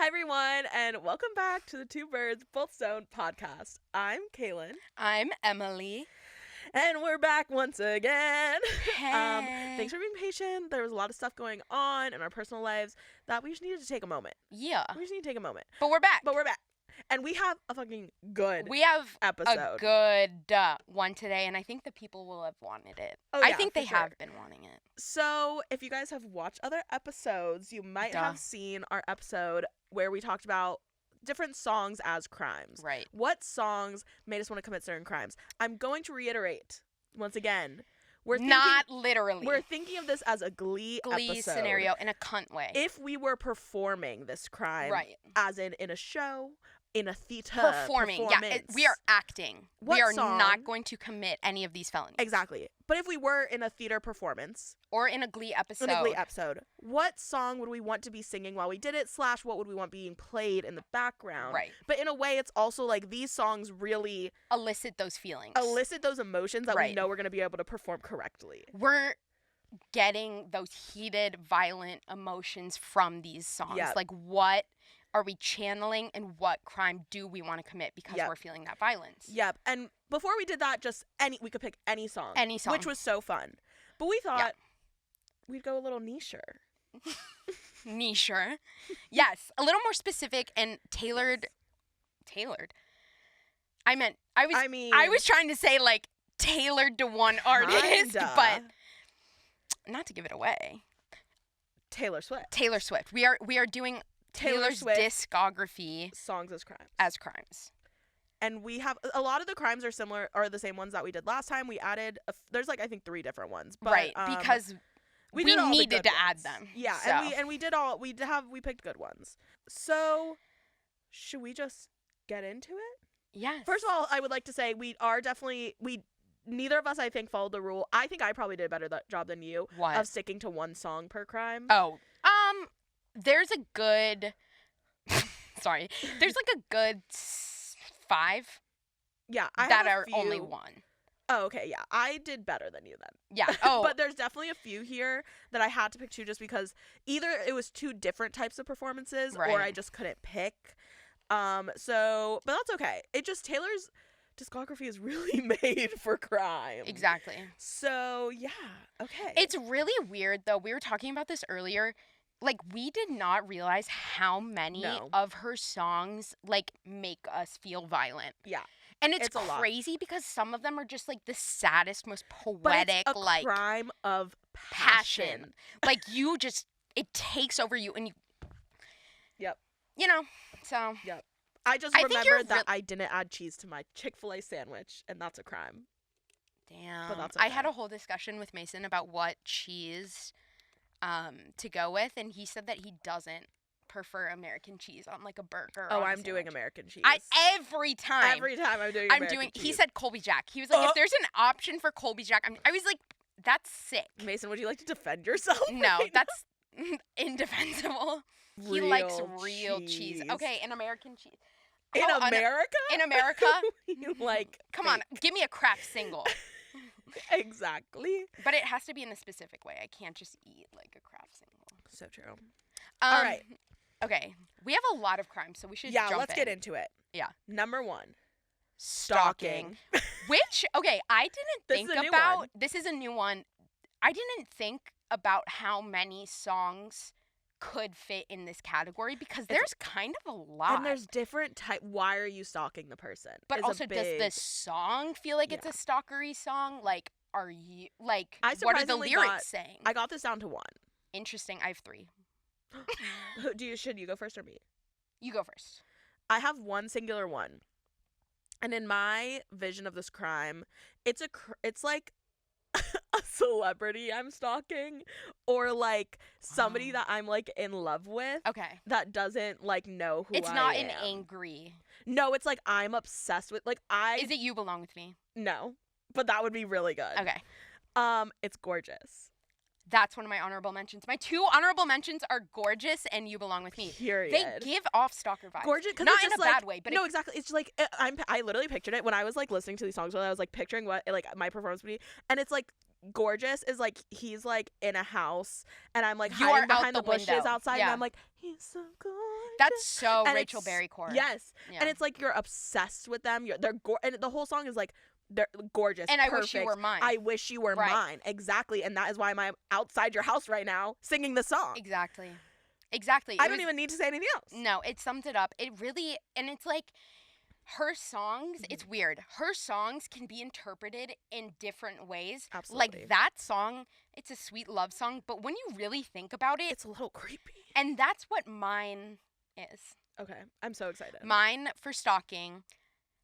Hi, everyone, and welcome back to the Two Birds, Both Stoned podcast. I'm Cailyn. I'm Emily. And we're back once again. Hey. Thanks for being patient. There was a lot of stuff going on in our personal lives that we just needed to take a moment. Yeah. We just need to take a moment. But we're back. And we have a fucking good episode. A good one today, and I think the people will have wanted it. Oh, yeah, I think they have been wanting it. So, if you guys have watched other episodes, you might have seen our episode where we talked about different songs as crimes. Right. What songs made us want to commit certain crimes? I'm going to reiterate once again. Not literally. We're thinking of this as a Glee episode. Scenario in a cunt way. If we were performing this crime, right, as in a show, in a theater, performing. Yeah, we are acting. We are not going to commit any of these felonies. Exactly. But if we were in a theater performance or in a Glee episode, what song would we want to be singing while we did it? / what would we want being played in the background? Right. But in a way, it's also like these songs really elicit those feelings, elicit those emotions that we know we're going to be able to perform correctly. We're getting those heated, violent emotions from these songs. Yep. Like, what are we channeling, and what crime do we want to commit because we're feeling that violence? Yep. And before we did that, we could pick any song. Any song. Which was so fun. But we thought we'd go a little nicher. Nicher. Yes. A little more specific and tailored. I was trying to say, like, tailored to one artist, but not to give it away. Taylor Swift. We are doing Taylor's discography, songs as crimes. And we have a lot of the crimes are similar, are the same ones that we did last time. We added there's I think 3 different ones, but because we needed to add them. Yeah, so. and we picked good ones. So should we just get into it? Yes. First of all, I would like to say neither of us, I think, followed the rule. I think I probably did a better job than you of sticking to one song per crime. Oh, there's a good, there's like a good 5. Yeah, that are only one. Oh, okay, yeah. I did better than you then. Yeah. Oh. But there's definitely a few here that I had to pick 2 just because either it was 2 different types of performances or I just couldn't pick. But that's okay. Taylor's discography is really made for crime. Exactly. So, yeah. Okay. It's really weird, though. We were talking about this earlier. Like, we did not realize how many of her songs, like, make us feel violent. Yeah. And it's crazy because some of them are just, like, the saddest, most poetic, but it's a crime of passion. Like, it takes over you and you... Yep. You know, so... Yep. I remembered that I didn't add cheese to my Chick-fil-A sandwich, and that's a crime. Damn. But that's okay. I had a whole discussion with Mason about what cheese to go with, and he said that he doesn't prefer American cheese on, like, a burger. Oh, I'm doing American cheese. Every time I'm doing American cheese. He said Colby Jack. He was like, if there's an option for Colby Jack, I was like, that's sick. Mason, would you like to defend yourself? No, that's indefensible. He likes real cheese. Okay, an American cheese. In America? In America? Come on, give me a craft single. Exactly. But it has to be in a specific way. I can't just eat, like, a craft single. So true. All right. Okay. We have a lot of crimes, so we should jump in. Yeah, let's get into it. Yeah. Number 1. Stalking. Which, okay, I didn't think about... This is a new one. I didn't think about how many songs could fit in this category because there's kind of a lot. And there's different type. Why are you stalking the person? But also, does the song feel like it's a stalkery song? Like, are you, like, what are the lyrics saying? I got this down to 1. Interesting. I have 3. Should you go first or me? You go first. I have one singular one. And in my vision of this crime, it's like a celebrity I'm stalking or like somebody that I'm like in love with. Okay. That doesn't like know who I am. It's not an angry. No, it's like I'm obsessed with Is it You Belong With Me? No. But that would be really good. Okay. It's Gorgeous. That's one of my honorable mentions. My 2 honorable mentions are Gorgeous and You Belong With Me. Period. They give off stalker vibes. Gorgeous, not in a bad way, but no, exactly. It's like I literally pictured it when I was like listening to these songs. I was like picturing what like my performance would be, and it's like Gorgeous is like he's like in a house, and I'm like hiding behind the bushes outside, and I'm like he's so gorgeous. That's so Rachel Berry core. Yes. Yeah. And it's like you're obsessed with them. And the whole song is like, they're gorgeous. And perfect. I wish you were mine. I wish you were mine. Exactly. And that is why I'm outside your house right now singing the song. Exactly. I don't even need to say anything else. No, it sums it up. It really, and it's like, her songs, it's weird. Her songs can be interpreted in different ways. Absolutely. Like that song, it's a sweet love song, but when you really think about it, it's a little creepy. And that's what mine is. Okay, I'm so excited. Mine for stalking,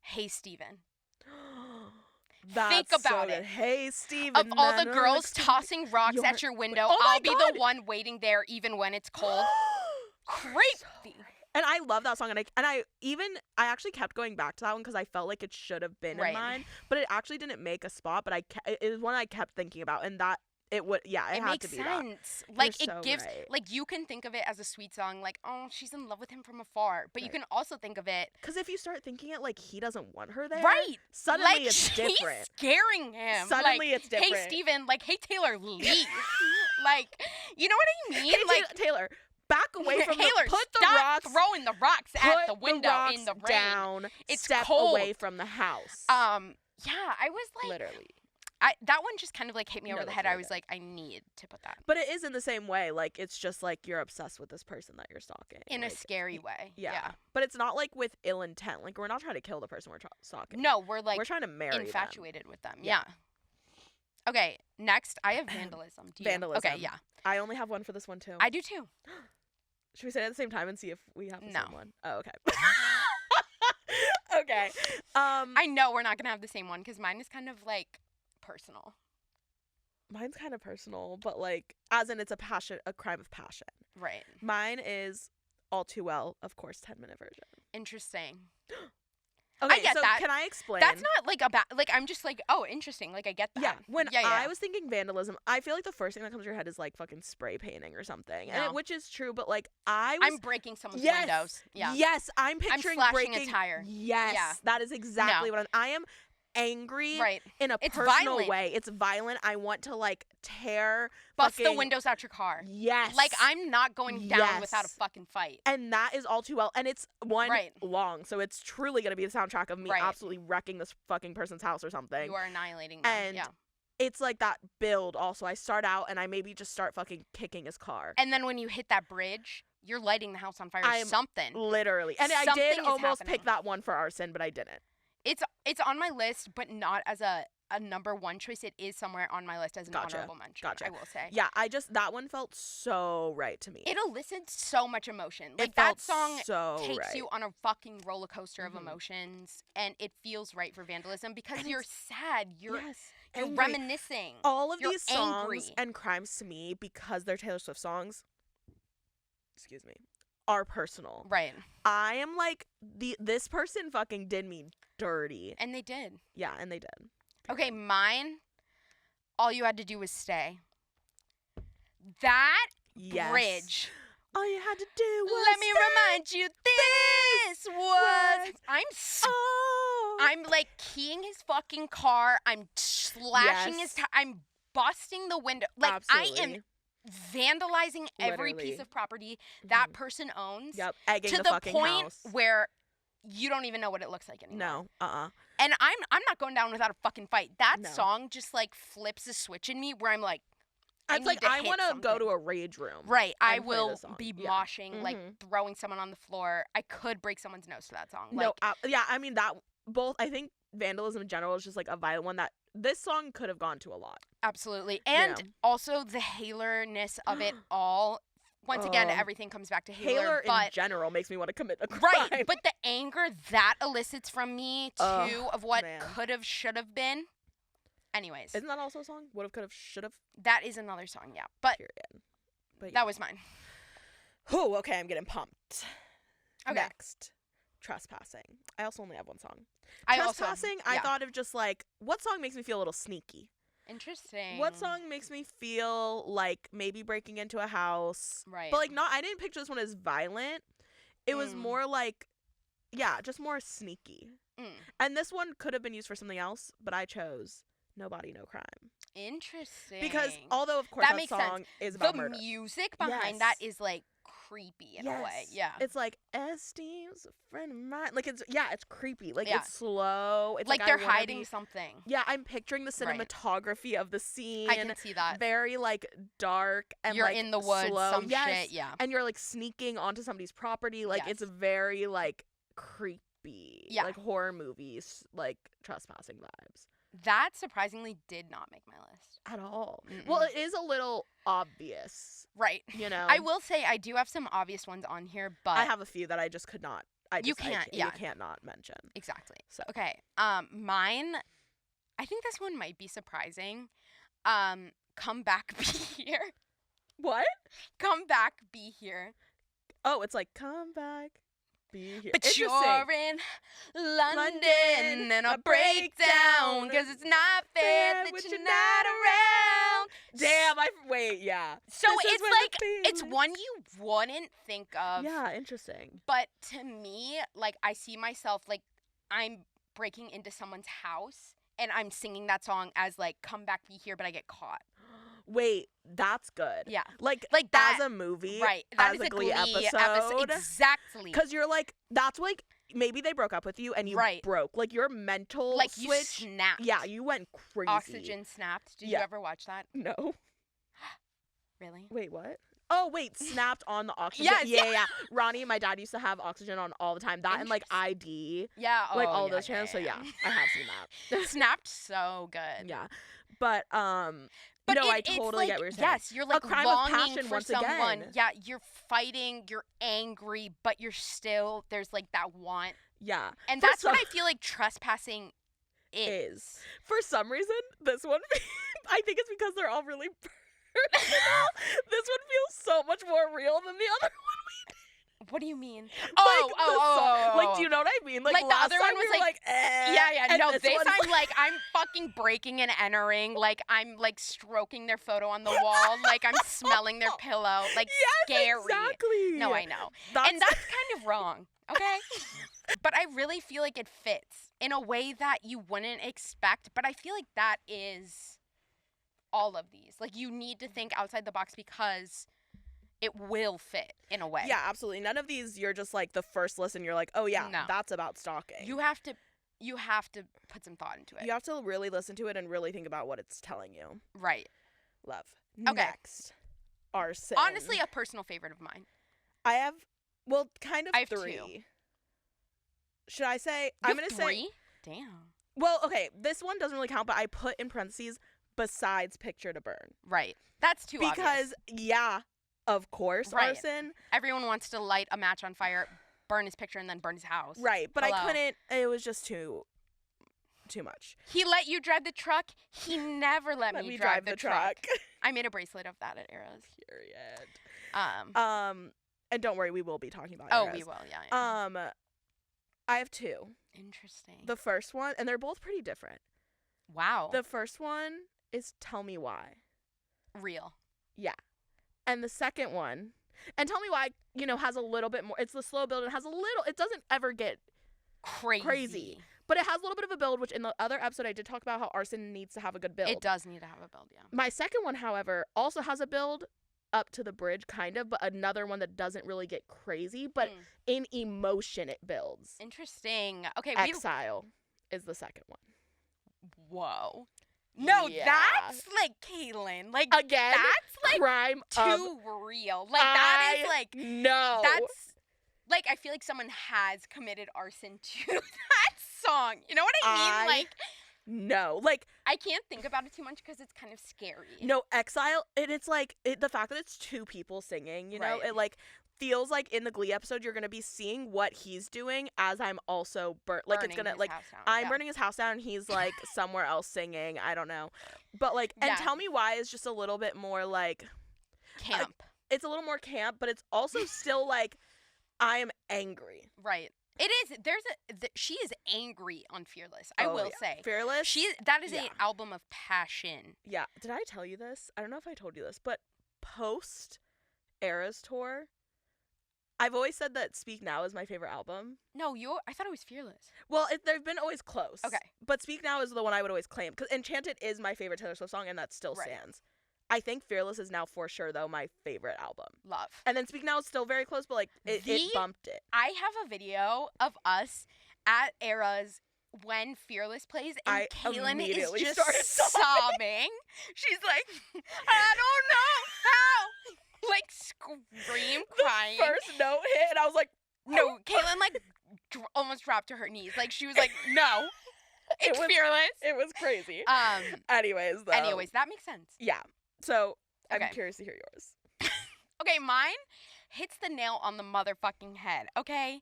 Hey Steven. Think about it. Hey Steven. Of all the girls tossing rocks at your window, I'll be the one waiting there even when it's cold. Creepy. And I love that song, and I actually kept going back to that one because I felt like it should have been in mine, but it actually didn't make a spot. But it was one I kept thinking about, and that it would, it had to be that. It makes sense. Like it gives, like you can think of it as a sweet song, like oh she's in love with him from afar, but you can also think of it because if you start thinking it like he doesn't want her there, right? Suddenly like, it's different. Scaring him. Suddenly it's different. Hey Steven, like hey Taylor, leave. Like you know what I mean? Hey, like Taylor. Back away from Taylor, put the stop rocks, throwing the rocks at the window in the rain. Down, it's step cold. away from the house. Yeah, I was like literally. That one just kind of like hit me over the head. I was like, I need to put that. But it is in the same way. Like it's just like you're obsessed with this person that you're stalking. In a scary way. Yeah. But it's not like with ill intent. Like we're not trying to kill the person we're stalking. No, we're trying to marry infatuated with them. Yeah. Okay, next I have vandalism. Vandalism. Okay, yeah. I only have one for this one too. I do too. Should we say it at the same time and see if we have the same one? Oh, okay. Okay. I know we're not gonna have the same one because mine is kind of like personal. Mine's kind of personal, but like as in it's a crime of passion. Right. Mine is All Too Well, of course, 10-minute version. Interesting. Okay, I get so that. Can I explain? That's not like a bad. Like I'm just like, oh, interesting. Like I get that. Yeah. When I was thinking vandalism, I feel like the first thing that comes to your head is like fucking spray painting or something, which is true. But like I'm breaking someone's windows. Yeah. Yes, I'm picturing slashing breaking a tire. Yes, yeah. That is exactly what I am. Angry in a personal violent. way. It's violent. I want to like bust the windows out your car. Yes. Like I'm not going down without a fucking fight. And that is All Too Well. And it's long. So it's truly going to be the soundtrack of me absolutely wrecking this fucking person's house or something. You are annihilating them. And it's like that build also. I start out and I maybe just start fucking kicking his car. And then when you hit that bridge, you're lighting the house on fire or something. Literally. And I did almost pick that one for arson, but I didn't. It's on my list, but not as a number one choice. It is somewhere on my list as an honorable mention. Gotcha. I will say. Yeah, that one felt so right to me. It elicits so much emotion. Like that song takes you on a fucking roller coaster of emotions, and it feels right for vandalism because you're sad. You're reminiscing. All of these songs and crimes to me, because they're Taylor Swift songs. Excuse me. Are personal. Right. I am like this person fucking did me dirty. And they did. Yeah, and they did. Okay, mine, all you had to do was stay. That bridge. All you had to do was let me remind you this was I'm like keying his fucking car. I'm slashing his I'm busting the window. Like absolutely. I am vandalizing every piece of property that person owns. Yep, egging to the fucking point house. Where you don't even know what it looks like anymore. No, And I'm not going down without a fucking fight. That song just like flips a switch in me where I'm like, I want to go to a rage room. Right, I will be moshing, like throwing someone on the floor. I could break someone's nose to that song. Like, I mean that both. I think vandalism in general is just like a violent one that this song could have gone to a lot. Absolutely, and also the Haylor-ness of it all. Once again, everything comes back to Haylor, but in general makes me want to commit a crime. Right, but the anger that elicits from me, too, of what could have, should have been. Anyways. Isn't that also a song? Would have, could have, should have? That is another song, yeah. But that was mine. Oh, okay, I'm getting pumped. Okay. Next, Trespassing. I also only have one song. Trespassing, I thought of just like, what song makes me feel a little sneaky? Interesting. What song makes me feel like maybe breaking into a house? Right. But like I didn't picture this one as violent. It was more like, just more sneaky. And this one could have been used for something else, but I chose No Body, No Crime. Interesting. Because although of course that song is about murder. The music behind that is like creepy in a way. Yeah. It's like, esteem's a friend of mine. Like, it's creepy. Like, it's slow. It's like they're hiding something. Yeah, I'm picturing the cinematography of the scene. I can see that. Very, like, dark and, you're like, in the woods, slow. some shit, yeah. And you're, like, sneaking onto somebody's property. Like, it's very, like, creepy. Yeah. Like, horror movies, like, trespassing vibes. That surprisingly did not make my list. At all. Well, it is a little obvious. Right. You know? I will say I do have some obvious ones on here, but... I have a few that I just could not. You can't not mention. Exactly. So. Okay. Mine, I think this one might be surprising. Come Back, Be Here. What? Come Back, Be Here. Oh, it's like, come back. Be here. But you're in London and a breakdown, cause it's not fair that you're not around. Damn, wait, yeah. So it's like, it's one you wouldn't think of. Yeah, interesting. But to me, like, I see myself, like, I'm breaking into someone's house and I'm singing that song as, like, come back, be here, but I get caught. Wait, that's good. Yeah. Like that, as a movie. Right. That as is a Glee episode. Exactly. Because you're like, that's like, maybe they broke up with you and you broke. Like, your mental like switch. You snapped. Yeah, you went crazy. Oxygen snapped. Did you ever watch that? No. Really? Wait, what? Oh, wait, snapped on the oxygen. Yes, yeah. Ronnie, my dad used to have oxygen on all the time. That and, like, ID. Yeah. Like, all those channels. So, yeah, I have seen that. Snapped so good. Yeah. But no, I totally get what you're saying. Yes, you're like a crime longing of passion for once someone. Again. Yeah, you're fighting, you're angry, but you're still, there's like that want. Yeah. And that's what I feel like trespassing is. For some reason, this one, I think it's because they're all really personal. This one feels so much more real than the other one we did. What do you mean? Like, do you know what I mean? Like the other one was like, yeah. No, this I'm like, I'm fucking breaking and entering. Like, I'm like stroking their photo on the wall. Like, I'm smelling their pillow. Like, scary. Exactly. No, I know. And that's kind of wrong. Okay. But I really feel like it fits in a way that you wouldn't expect. But I feel like that is all of these. Like, you need to think outside the box because it will fit in a way. Yeah, absolutely. None of these, you're just like the first listen, you're like, oh yeah, that's about stalking. You have to put some thought into it. You have to really listen to it and really think about what it's telling you. Right. Love. Okay. Next. Arson. Honestly, a personal favorite of mine. I have, well, kind of I have three. 2. Should I say? I'm going to say. Damn. Well, okay, this one doesn't really count, but I put in parentheses besides Picture to Burn. Right. That's too obvious. Because, yeah. Of course, arson. Everyone wants to light a match on fire, burn his picture, and then burn his house. Right, but I couldn't. It was just too much. He let you drive the truck. He never let me drive the truck. I made a bracelet of that at Eras. Period. And don't worry, we will be talking about Eras. Oh, we will. Yeah. I have 2. Interesting. The first one, and they're both pretty different. Wow. The first one is Tell Me Why. Real. Yeah. And the second one, and Tell Me Why, has a little bit more. It's the slow build. It has a little. It doesn't ever get crazy. But it has a little bit of a build, which in the other episode I did talk about how Arson needs to have a good build. It does need to have a build, yeah. My second one, however, also has a build up to the bridge, kind of, but another one that doesn't really get crazy. But in emotion, it builds. Interesting. Okay. Exile is the second one. Whoa. No, that's like Cailyn. Like, again, that's like crime too real. Like, that is like, no. That's like, I feel like someone has committed arson to that song. You know what I mean? Like, no. Like, I can't think about it too much because it's kind of scary. No, Exile, it's like, the fact that it's 2 people singing, it like feels like in the Glee episode you're gonna be seeing what he's doing as I'm also burning his house down and he's like somewhere else singing. I don't know, but like, and Tell Me Why is just a little bit more like camp. It's a little more camp, but it's also still like I am angry. Right. It is. She is angry on Fearless. I will say. Fearless. That is an album of passion. Yeah. Did I tell you this? I don't know if I told you this, but post Eras tour, I've always said that Speak Now is my favorite album. No, I thought it was Fearless. Well, they've been always close. Okay. But Speak Now is the one I would always claim. Because Enchanted is my favorite Taylor Swift song, and that still stands. I think Fearless is now for sure, though, my favorite album. Love. And then Speak Now is still very close, but, like, it bumped it. I have a video of us at Eras when Fearless plays, and Cailyn is just sobbing. She's like, I don't know how. Like, scream, crying. The first note hit, and I was like, no, Cailyn, like, almost dropped to her knees. Like, she was like, no. It's Fearless. It was crazy. Anyways, though. Anyways, that makes sense. Yeah. So, I'm curious to hear yours. Okay, mine hits the nail on the motherfucking head, okay?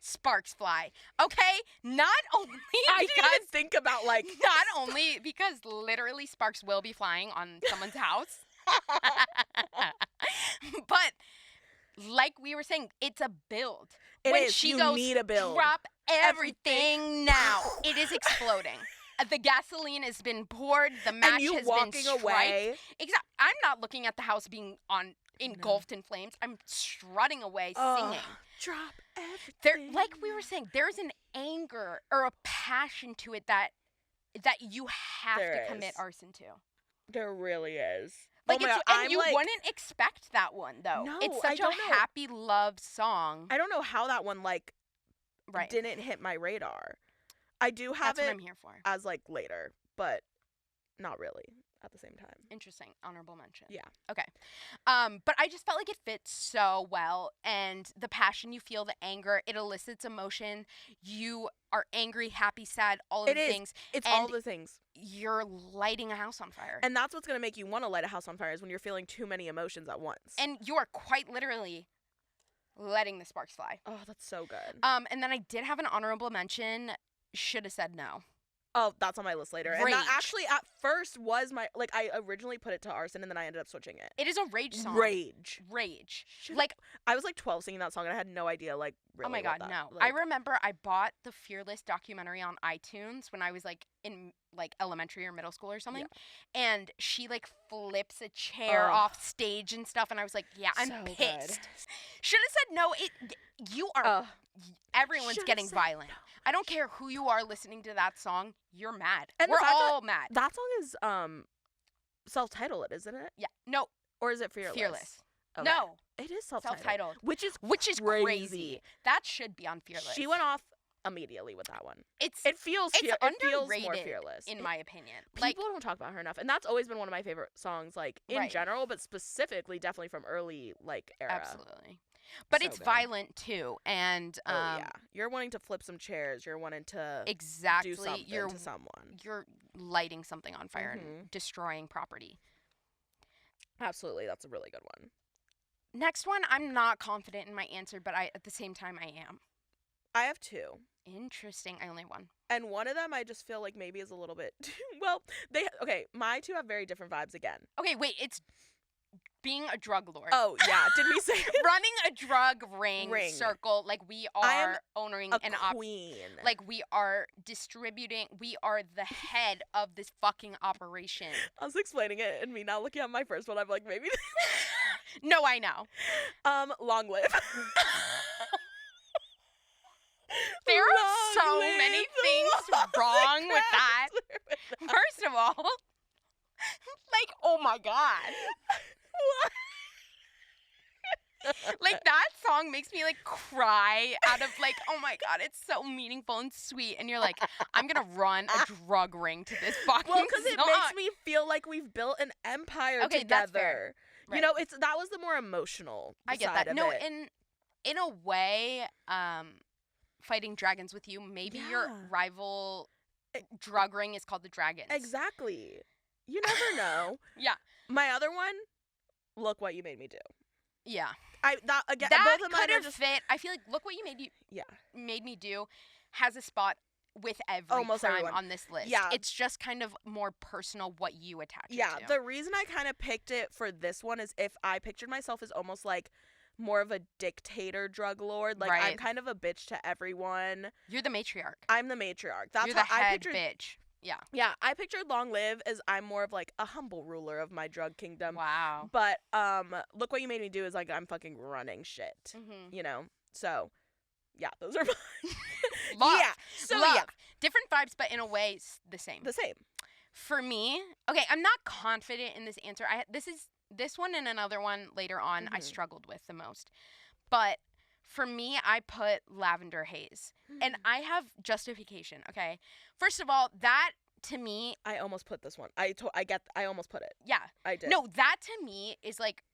Sparks fly. Okay? Not only I didn't even think about, like... Not only because literally sparks will be flying on someone's house. But, like we were saying, it's a build. She goes, need a build. Drop everything now. It is exploding. The gasoline has been poured. The match has been striped. Away. Exactly. I'm not looking at the house being engulfed in flames. I'm strutting away, singing. Drop everything. Like we were saying, there's an anger or a passion to it that you have to commit arson to. There really is. Like you wouldn't expect that one though. No, it's such a happy love song. I don't know how that one didn't hit my radar. I do have That's what I'm here for. As like later, but not really at the same time. Interesting. Honorable mention. Yeah. Okay. But I just felt like it fits so well, and the passion you feel, the anger, it elicits emotion. You are angry, happy, sad, all of the things. It's all the things. You're lighting a house on fire. And that's what's going to make you want to light a house on fire is when you're feeling too many emotions at once. And you are quite literally letting the sparks fly. Oh, that's so good. And then I did have an honorable mention. Should have said no. Oh, that's on my list later. Rage. And that actually at first was I originally put it to Arson and then I ended up switching it. It is a rage song. Rage. Like, I was like 12 singing that song and I had no idea really oh my God, no. I remember I bought the Fearless documentary on iTunes when I was like in like elementary or middle school or something. Yeah. And she like flips a chair off stage and stuff and I was like, yeah, I'm so pissed. Should have said no. You are everyone's getting violent. No. I don't care who you are listening to that song. You're mad. And we're all mad. That song is self-titled, isn't it? Yeah. No. Or is it Fearless? Fearless. Okay. No. It is self-titled. Which is crazy. That should be on Fearless. She went off immediately with that one. It feels more fearless, in my opinion. People don't talk about her enough, and that's always been one of my favorite songs, like in general, but specifically, definitely from early like era. Absolutely. But it's violent too, and you're wanting to flip some chairs. You're wanting to do something to someone. You're lighting something on fire and destroying property. Absolutely, that's a really good one. Next one, I'm not confident in my answer, but at the same time I am. I have two. Interesting. I only one. And one of them I just feel like maybe is a little bit my two have very different vibes again. Okay, wait, it's being a drug lord. Oh, yeah. Did we say running a drug ring circle, like we are owning an queen. Like we are distributing, we are the head of this fucking operation. I was explaining it and me now looking at my first one, I'm like, maybe No, I know. Long Live. There are so many things wrong with that. First of all, like, oh my God. Like, that song makes me, like, cry out of, like, oh my God, it's so meaningful and sweet. And you're like, I'm going to run a drug ring to this fucking song. Well, because it makes me feel like we've built an empire together. That's fair. Right. You know, that was the more emotional I get side that. of No, it. in a way, fighting dragons with you, maybe your rival drug ring is called the Dragons. Exactly. You never know. Yeah. My other one, Look What You Made Me Do. Yeah. That both of could have fit. I feel like Look What You Made Me Do has a spot with almost crime everyone on this list. Yeah. It's just kind of more personal what you attach it to. Yeah. The reason I kind of picked it for this one is if I pictured myself as almost like more of a dictator drug lord. Like, I'm kind of a bitch to everyone. You're the matriarch. I'm the matriarch. That's You're the head bitch. Yeah. Yeah, I pictured Long Live as I'm more of like a humble ruler of my drug kingdom. Wow. But Look What You Made Me Do is like I'm fucking running shit. Mm-hmm. You know? So, yeah, those are mine. Love. Yeah. So, Love. Different vibes, but in a way, the same. The same. For me, okay, I'm not confident in this answer. This one and another one later on I struggled with the most. But for me, I put Lavender Haze. And I have justification, okay? First of all, that to me, I almost put this one. I almost put it. Yeah. I did. No, that to me is like,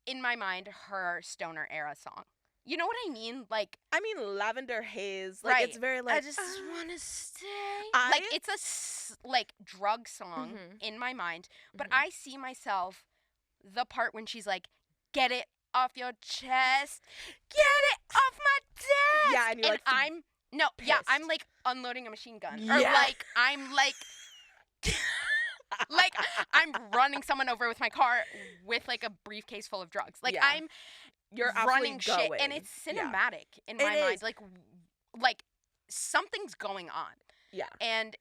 in my mind, her stoner era song. You know what I mean? Like, I mean, Lavender Haze. Like, it's very like, I just want to stay. Like, it's a like drug song in my mind. But I see myself, the part when she's like, get it off your chest, get it off my desk. Yeah, and you're like, I'm like unloading a machine gun. Or like, I'm like, like, I'm running someone over with my car with like a briefcase full of drugs. Like, you're running shit, and it's cinematic in my mind. Like something's going on. Yeah. And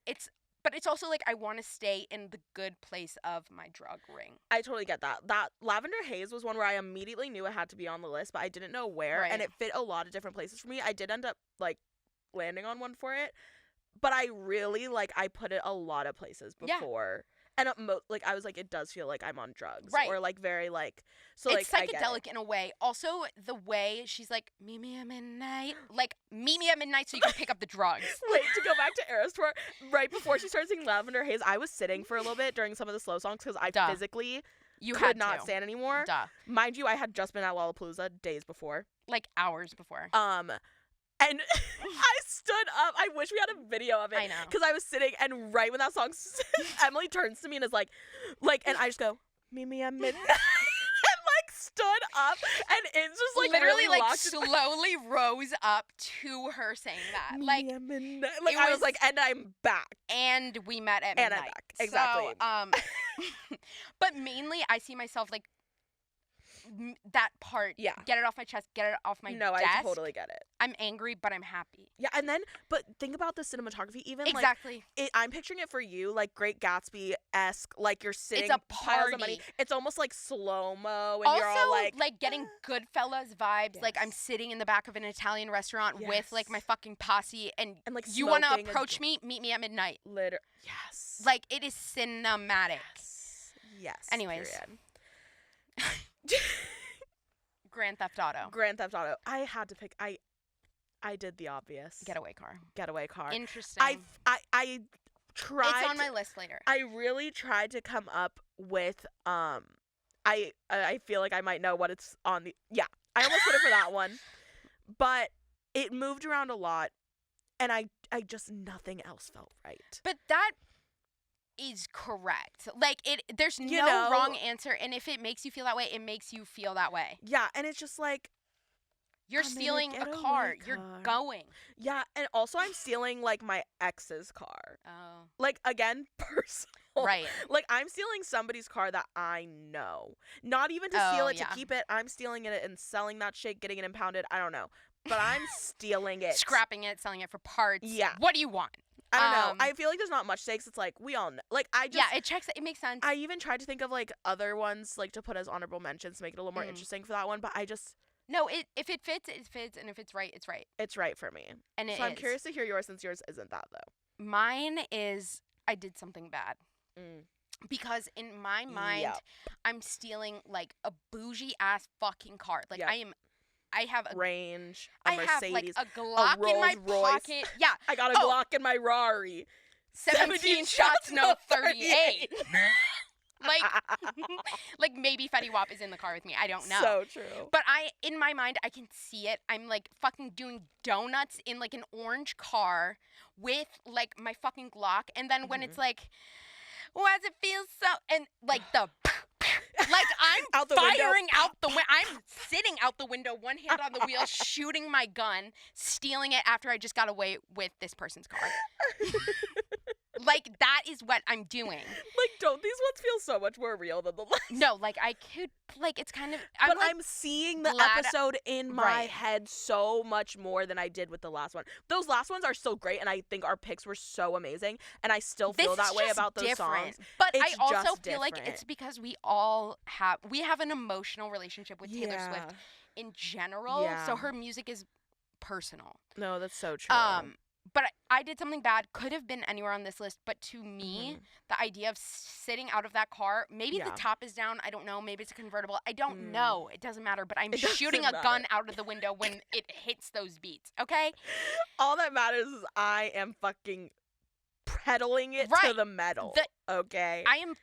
but it's also like I want to stay in the good place of my drug ring. I totally get that. That Lavender Haze was one where I immediately knew it had to be on the list, but I didn't know where, and it fit a lot of different places for me. I did end up like landing on one for it, but I really I put it a lot of places before. And I was like, it does feel like I'm on drugs, or like very like, so it's psychedelic in a way. Also, the way she's like, meet me at midnight, so you can pick up the drugs. Wait, to go back to Eras Tour, right before she started singing Lavender Haze, I was sitting for a little bit during some of the slow songs because I physically could not stand anymore. Mind you, I had just been at Lollapalooza days before, like hours before. And I stood up. I wish we had a video of it. I know. Because I was sitting, and right when that song, Emily turns to me and is like, and I just go, meet me at midnight. And stood up, and it's just literally really slowly rose up to her saying that. Meet me at midnight. I was like, and I'm back. And we met at midnight. And I'm back. Exactly. So, but mainly I see myself that part, get it off my chest, get it off my desk. No, I totally get it. I'm angry, but I'm happy. Yeah, and then, but think about the cinematography, even exactly. I'm picturing it for you, like Great Gatsby-esque, like you're sitting, it's a party. Piles of money. It's almost like slow-mo, and also, you're all like getting Goodfellas vibes. Yes. Like I'm sitting in the back of an Italian restaurant with like my fucking posse, and you want to approach me, meet me at midnight. Yes. Like it is cinematic. Yes. Anyways. Grand Theft Auto. I had to pick. I did the obvious. Getaway car. Interesting. I tried. It's on my list later. I really tried to come up with I feel like I might know what it's on the. Yeah, I almost put it for that one, but it moved around a lot, and I just nothing else felt right. But that is correct. Like there's no wrong answer, and if it makes you feel that way, it makes you feel that way. Yeah, and it's just like you're stealing a car. You're going. Yeah, and also I'm stealing my ex's car. Oh. Like again, personal. Right. Like I'm stealing somebody's car that I know. Not even to steal it to keep it. I'm stealing it and selling that shit, getting it impounded. I don't know. But I'm stealing it. Scrapping it, selling it for parts. Yeah. What do you want? I don't know. I feel like there's not much stakes. It's like we all know. It makes sense. I even tried to think of other ones to put as honorable mentions to make it a little more interesting for that one, but I just if it fits, it fits, and if it's right, it's right. It's right for me. And I'm curious to hear yours since yours isn't that though. Mine is I did something bad. Because in my mind, I'm stealing a bougie ass fucking car. I have a range. I Mercedes, have a Glock in my pocket. Yeah. I got a Glock in my Rari. 17 shots, no 38. Maybe Fetty Wap is in the car with me. I don't know. So true. But in my mind, I can see it. I'm fucking doing donuts in an orange car with my fucking Glock. And then when it's why does it feel so? And the. I'm firing out the window. I'm sitting out the window, one hand on the wheel, shooting my gun, stealing it after I just got away with this person's car. That is what I'm doing. Don't these ones feel so much more real than the last? No, I could, it's kind of. I'm seeing the episode in my head so much more than I did with the last one. Those last ones are still great, and I think our picks were so amazing, and I still feel that way about those songs. But I also feel like it's because we have an emotional relationship with Taylor Swift in general, so her music is personal. No, that's so true. but I did something bad. Could have been anywhere on this list, but to me, the idea of sitting out of that car, maybe the top is down. I don't know. Maybe it's a convertible. I don't know. It doesn't matter. But I'm shooting a gun out of the window when it hits those beats. Okay. All that matters is I am fucking pedaling it to the metal. Okay. I am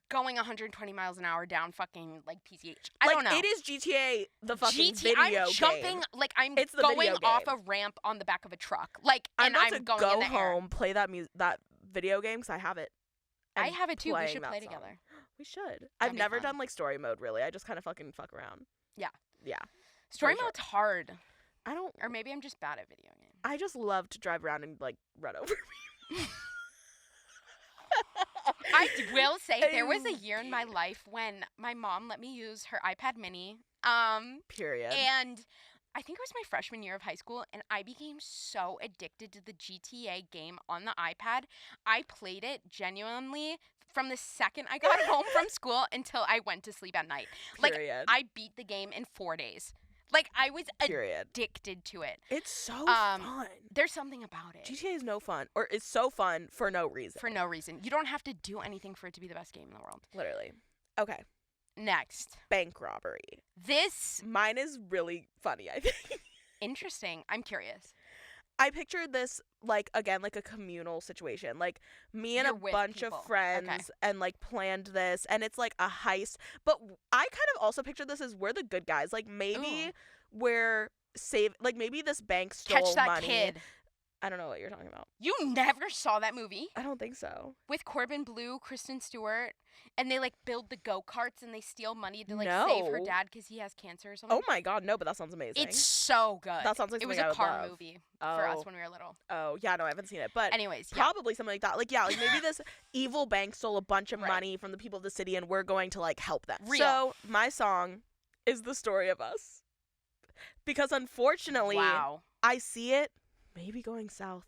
going 120 miles an hour down fucking like PCH. I don't know. It is GTA the fucking video game. I'm jumping like I'm going off a ramp on the back of a truck. Like and I'm going go in the home, air. play that video game because I have it. I have it too. We should play together. We should. I've never done like story mode really. I just kind of fucking fuck around. Yeah. Yeah. Story mode's hard. I don't. Or maybe I'm just bad at video games. I just love to drive around and like run over people. I will say there was a year in my life when my mom let me use her iPad mini. Period. And I think it was my freshman year of high school, and I became so addicted to the GTA game on the iPad. I played it genuinely from the second I got home from school until I went to sleep at night. Period. Like, I beat the game in 4 days. Like, I was addicted to it. It's so fun. There's something about it. GTA is no fun. Or it's so fun for no reason. For no reason. You don't have to do anything for it to be the best game in the world. Literally. Okay. Next. Bank robbery. Mine is really funny, I think. Interesting. I'm curious. I pictured this, like, again, like a communal situation. Like, me and a bunch of friends and, like, planned this. And it's, like, a heist. But I kind of also pictured this as we're the good guys. Like, maybe maybe this bank stole Catch that money. kid. I don't know what you're talking about. You never saw that movie? I don't think so. With Corbin Blue, Kristen Stewart, and they, like, build the go-karts and they steal money to, like, save her dad because he has cancer or something. Oh, my God. No, but that sounds amazing. It's so good. That sounds like something I would love. It was a a car movie for us when we were little. Oh, yeah, no, I haven't seen it. But anyways, probably something like that. Like, yeah, like maybe this evil bank stole a bunch of money from the people of the city and we're going to, like, help them. Real. So my song is The Story of Us. Because unfortunately, I see it maybe going south.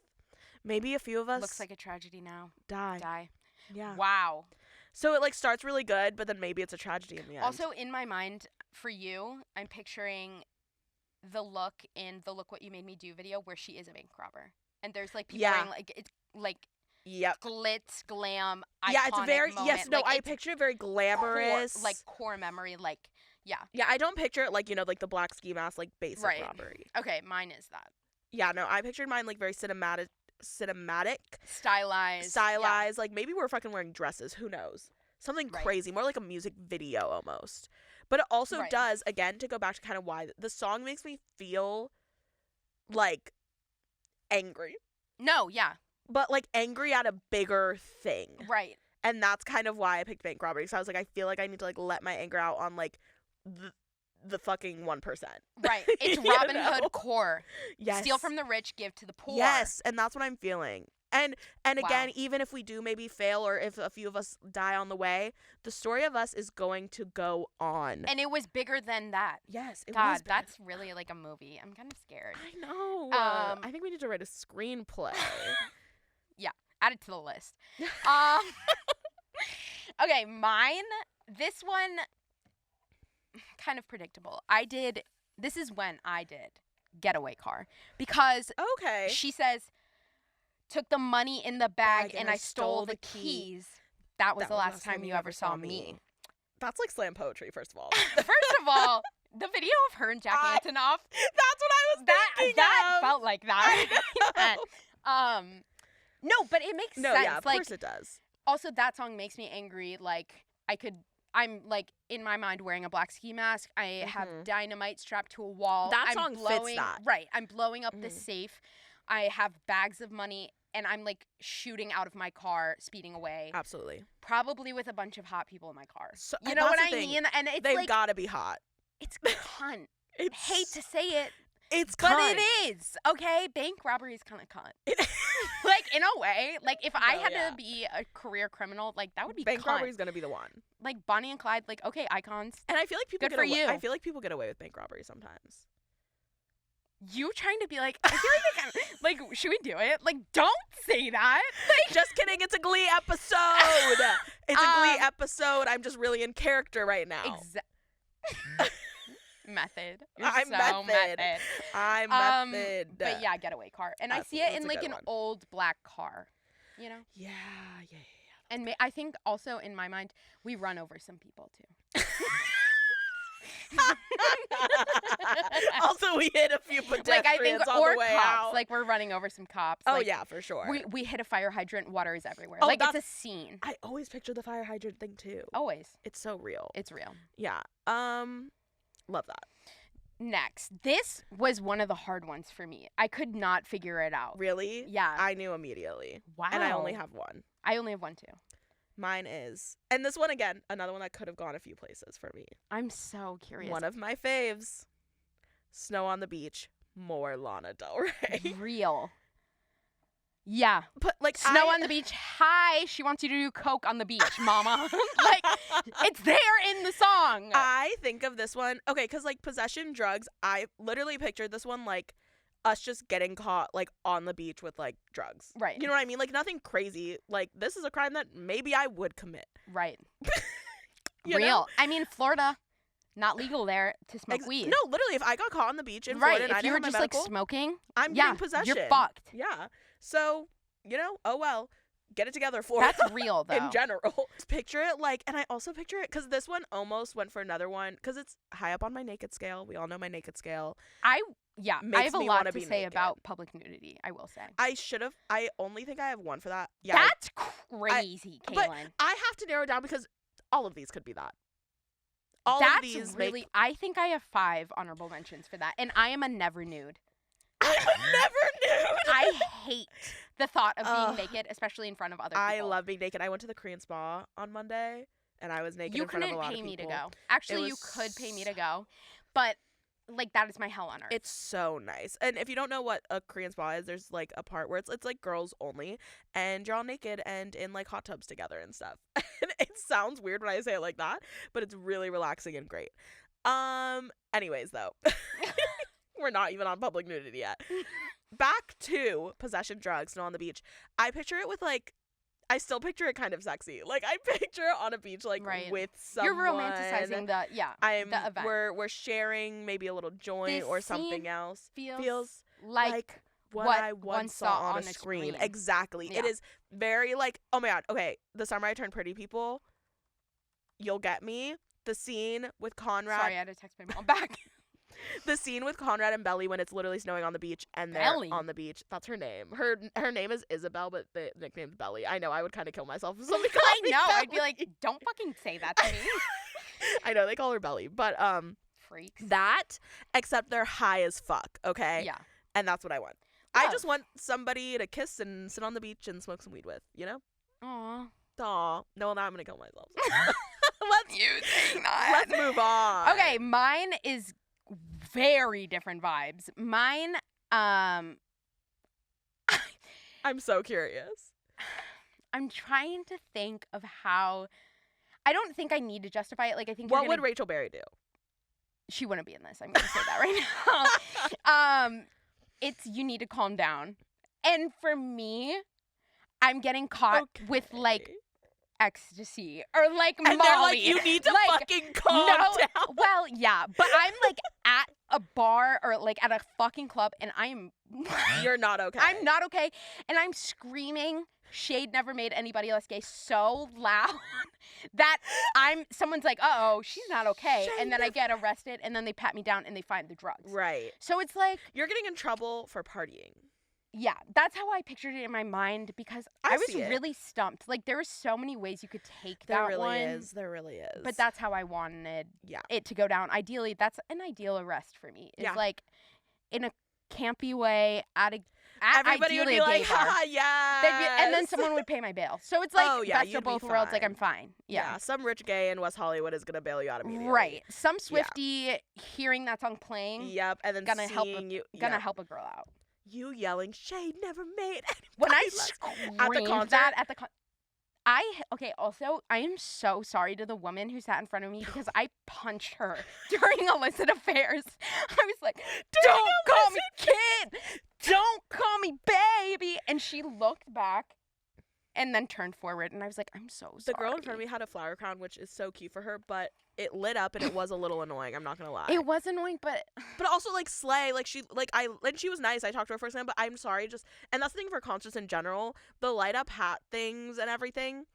Maybe a few of us looks like a tragedy now. Die. Yeah. Wow. So it like starts really good, but then maybe it's a tragedy in the end. Also, in my mind, for you, I'm picturing the look in the Look What You Made Me Do video where she is a bank robber. And there's like people wearing like it's like glitz, glam, iconic yeah, it's very moment. yes, no, I picture it very glamorous. Core memory, like yeah. Yeah, I don't picture it like, you know, like the black ski mask, like basic robbery. Okay, mine is that. Yeah, no, I pictured mine like very cinematic, stylized, like maybe we're fucking wearing dresses, who knows, something crazy, more like a music video almost. But it also does, again, to go back to kind of why the song makes me feel like angry, but like angry at a bigger thing, right? And that's kind of why I picked bank robbery. So I was like, I feel like I need to like let my anger out on like the fucking 1%. Right. It's Robin Hood core. Yes. Steal from the rich, give to the poor. Yes, and that's what I'm feeling. And again, even if we do maybe fail or if a few of us die on the way, the story of us is going to go on. And it was bigger than that. Yes, it God, was. That's really like a movie. I'm kind of scared. I know. I think we need to write a screenplay. Yeah, add it to the list. Okay, mine. This one, kind of predictable. This is when I did Getaway Car. Because she says, took the money in the bag and I stole the keys. That was the last time you ever saw me. That's like slam poetry, first of all. First of all, the video of her and Jack Antonoff. That's what I was thinking That of. felt like that. No, but it makes sense. Yeah, of course it does. Also, that song makes me angry. Like, I'm like in my mind wearing a black ski mask. I have dynamite strapped to a wall. That song fits that. Right. I'm blowing up the safe. I have bags of money and I'm like shooting out of my car, speeding away. Absolutely. Probably with a bunch of hot people in my car. So, you know what I mean? And it's they've got to be hot. It's cunt. I hate to say it. It's cunt. But it is. Okay? Bank robbery is kind of cunt. Like, in a way. Like, if I had to be a career criminal, like, that would be bank robbery is going to be the one. Like, Bonnie and Clyde, like, okay, icons. And I feel like people I feel like people get away with bank robbery sometimes. You trying to be like, I feel like should we do it? Like, don't say that. Like, just kidding. It's a Glee episode. It's a Glee episode. I'm just really in character right now. Method. You're I'm so method. I'm method. But yeah, getaway car. And I see it in like an old black car. You know? Yeah. And I think also in my mind, we run over some people too. Also, we hit a few pedestrians on the way out. Like we're running over some cops. Oh like, yeah, for sure. We hit a fire hydrant. Water is everywhere. Oh, like it's a scene. I always picture the fire hydrant thing too. Always. It's so real. It's real. Yeah. Love that. Next, this was one of the hard ones for me. I could not figure it out. Really? Yeah. I knew immediately. Wow. And I only have one. I only have one too. Mine is, and this one again, another one that could have gone a few places for me. I'm so curious. One of my faves, Snow on the Beach, more Lana Del Rey. Real. Yeah. But like Snow on the Beach. Hi, she wants you to do coke on the beach, mama. Like, it's there in the song. I think of this one, okay, because like possession, drugs, I literally pictured this one like us just getting caught like on the beach with like drugs. Right. You know what I mean? Like nothing crazy. Like this is a crime that maybe I would commit. Right. Real. Know? I mean, Florida, not legal there to smoke weed. No, literally, if I got caught on the beach in Florida and if I you didn't were have my just medical, like smoking, I'm getting possession. You're fucked. Yeah. So, you know, oh well. Get it together, Florida. That's real, though. In general. Picture it like, and I also picture it, because this one almost went for another one, because it's high up on my naked scale. We all know my naked scale. I have a lot to say about public nudity, I will say. I only think I have one for that. Yeah. That's crazy, Cailyn. But I have to narrow down because all of these could be that. All That's of these really, I think I have 5 honorable mentions for that, and I am a never nude. I'm a never nude. I hate the thought of being naked, especially in front of other people. I love being naked. I went to the Korean spa on Monday, and I was naked in front of a lot of people. You couldn't pay me to go. Actually, you could pay me to go, but like that is my hell on earth. It's so nice. And if you don't know what a Korean spa is, there's like a part where it's like girls only, and you're all naked and in like hot tubs together and stuff. And it sounds weird when I say it like that, but it's really relaxing and great. Anyways, though. We're not even on public nudity yet. Back to possession, drugs, Snow on the Beach. I picture it with like, I still picture it kind of sexy. Like I picture it on a beach, like with someone. You're romanticizing the event. We're sharing maybe a little joint or something else. Feels like what I once saw on a screen. Exactly. Yeah. It is very like, oh my god. Okay, the summer I turned Pretty People. You'll get me. The scene with Conrad. Sorry, I had to text my mom back. The scene with Conrad and Belly when it's literally snowing on the beach and they're on the beach. That's her name. Her name is Isabel, but the nickname's Belly. I know. I would kind of kill myself if somebody called me Belly. I'd be like, don't fucking say that to me. I know they call her Belly, but freaks. That except they're high as fuck. Okay. Yeah. And that's what I want. I just want somebody to kiss and sit on the beach and smoke some weed with. You know. Aw. No, now I'm gonna kill myself. Let's move on. Okay, mine is very different vibes. Mine, I'm so curious. I'm trying to think of how. I don't think I need to justify it. Like I think. What would Rachel Berry do? She wouldn't be in this. I'm gonna say that right now. It's you need to calm down, and for me, I'm getting caught with like ecstasy or like and Molly. They're like, you need to fucking calm down. Well, yeah, but I'm like at a bar or like at a fucking club, and You're not okay. I'm not okay, and I'm screaming. Shade never made anybody else gay so loud that someone's like, uh-oh, she's not okay. And then I get arrested and then they pat me down and they find the drugs. Right. So it's like. You're getting in trouble for partying. Yeah, that's how I pictured it in my mind because I was really stumped. Like there were so many ways you could take that one. There really is. But that's how I wanted it to go down. Ideally, that's an ideal arrest for me. It's like in a campy way everybody would be like, yeah. And then someone would pay my bail. So it's like best of both worlds. Like I'm fine. Yeah. Some rich gay in West Hollywood is gonna bail you out immediately. Right. Some Swiftie hearing that song playing. Yep. And then gonna help a girl out. You yelling, Shade never made anybody when I screamed at the concert. Also, I am so sorry to the woman who sat in front of me because I punched her during illicit affairs. I was like, don't call me kid! Don't call me baby! And she looked back and then turned forward, and I was like, I'm so sorry. The girl in front of me had a flower crown, which is so cute for her, but it lit up and it was a little annoying. I'm not gonna lie. It was annoying, but also like slay, like she was nice. I talked to her first time, but I'm sorry, and that's the thing for concerts in general. The light up hat things and everything.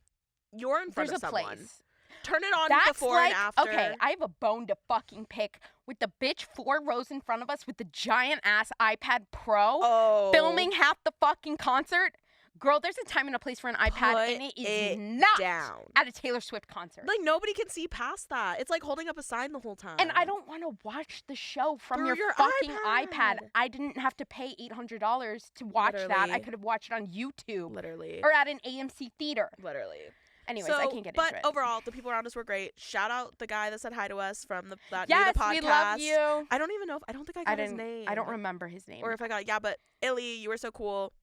You're in front of someone. Place. Turn it on before and after. Okay, I have a bone to fucking pick with the bitch 4 rows in front of us with the giant ass iPad Pro filming half the fucking concert. Girl, there's a time and a place for an iPad, and it is not down at a Taylor Swift concert. Like, nobody can see past that. It's like holding up a sign the whole time. And I don't want to watch the show from your fucking iPad. I didn't have to pay $800 to watch that. I could have watched it on YouTube. Literally. Or at an AMC theater. Literally. Anyways, I can't get into it. But overall, the people around us were great. Shout out the guy that said hi to us from the podcast. Yes, we love you. I don't even know I don't think I got his name. I don't remember his name. Or if I got but Illy, you were so cool.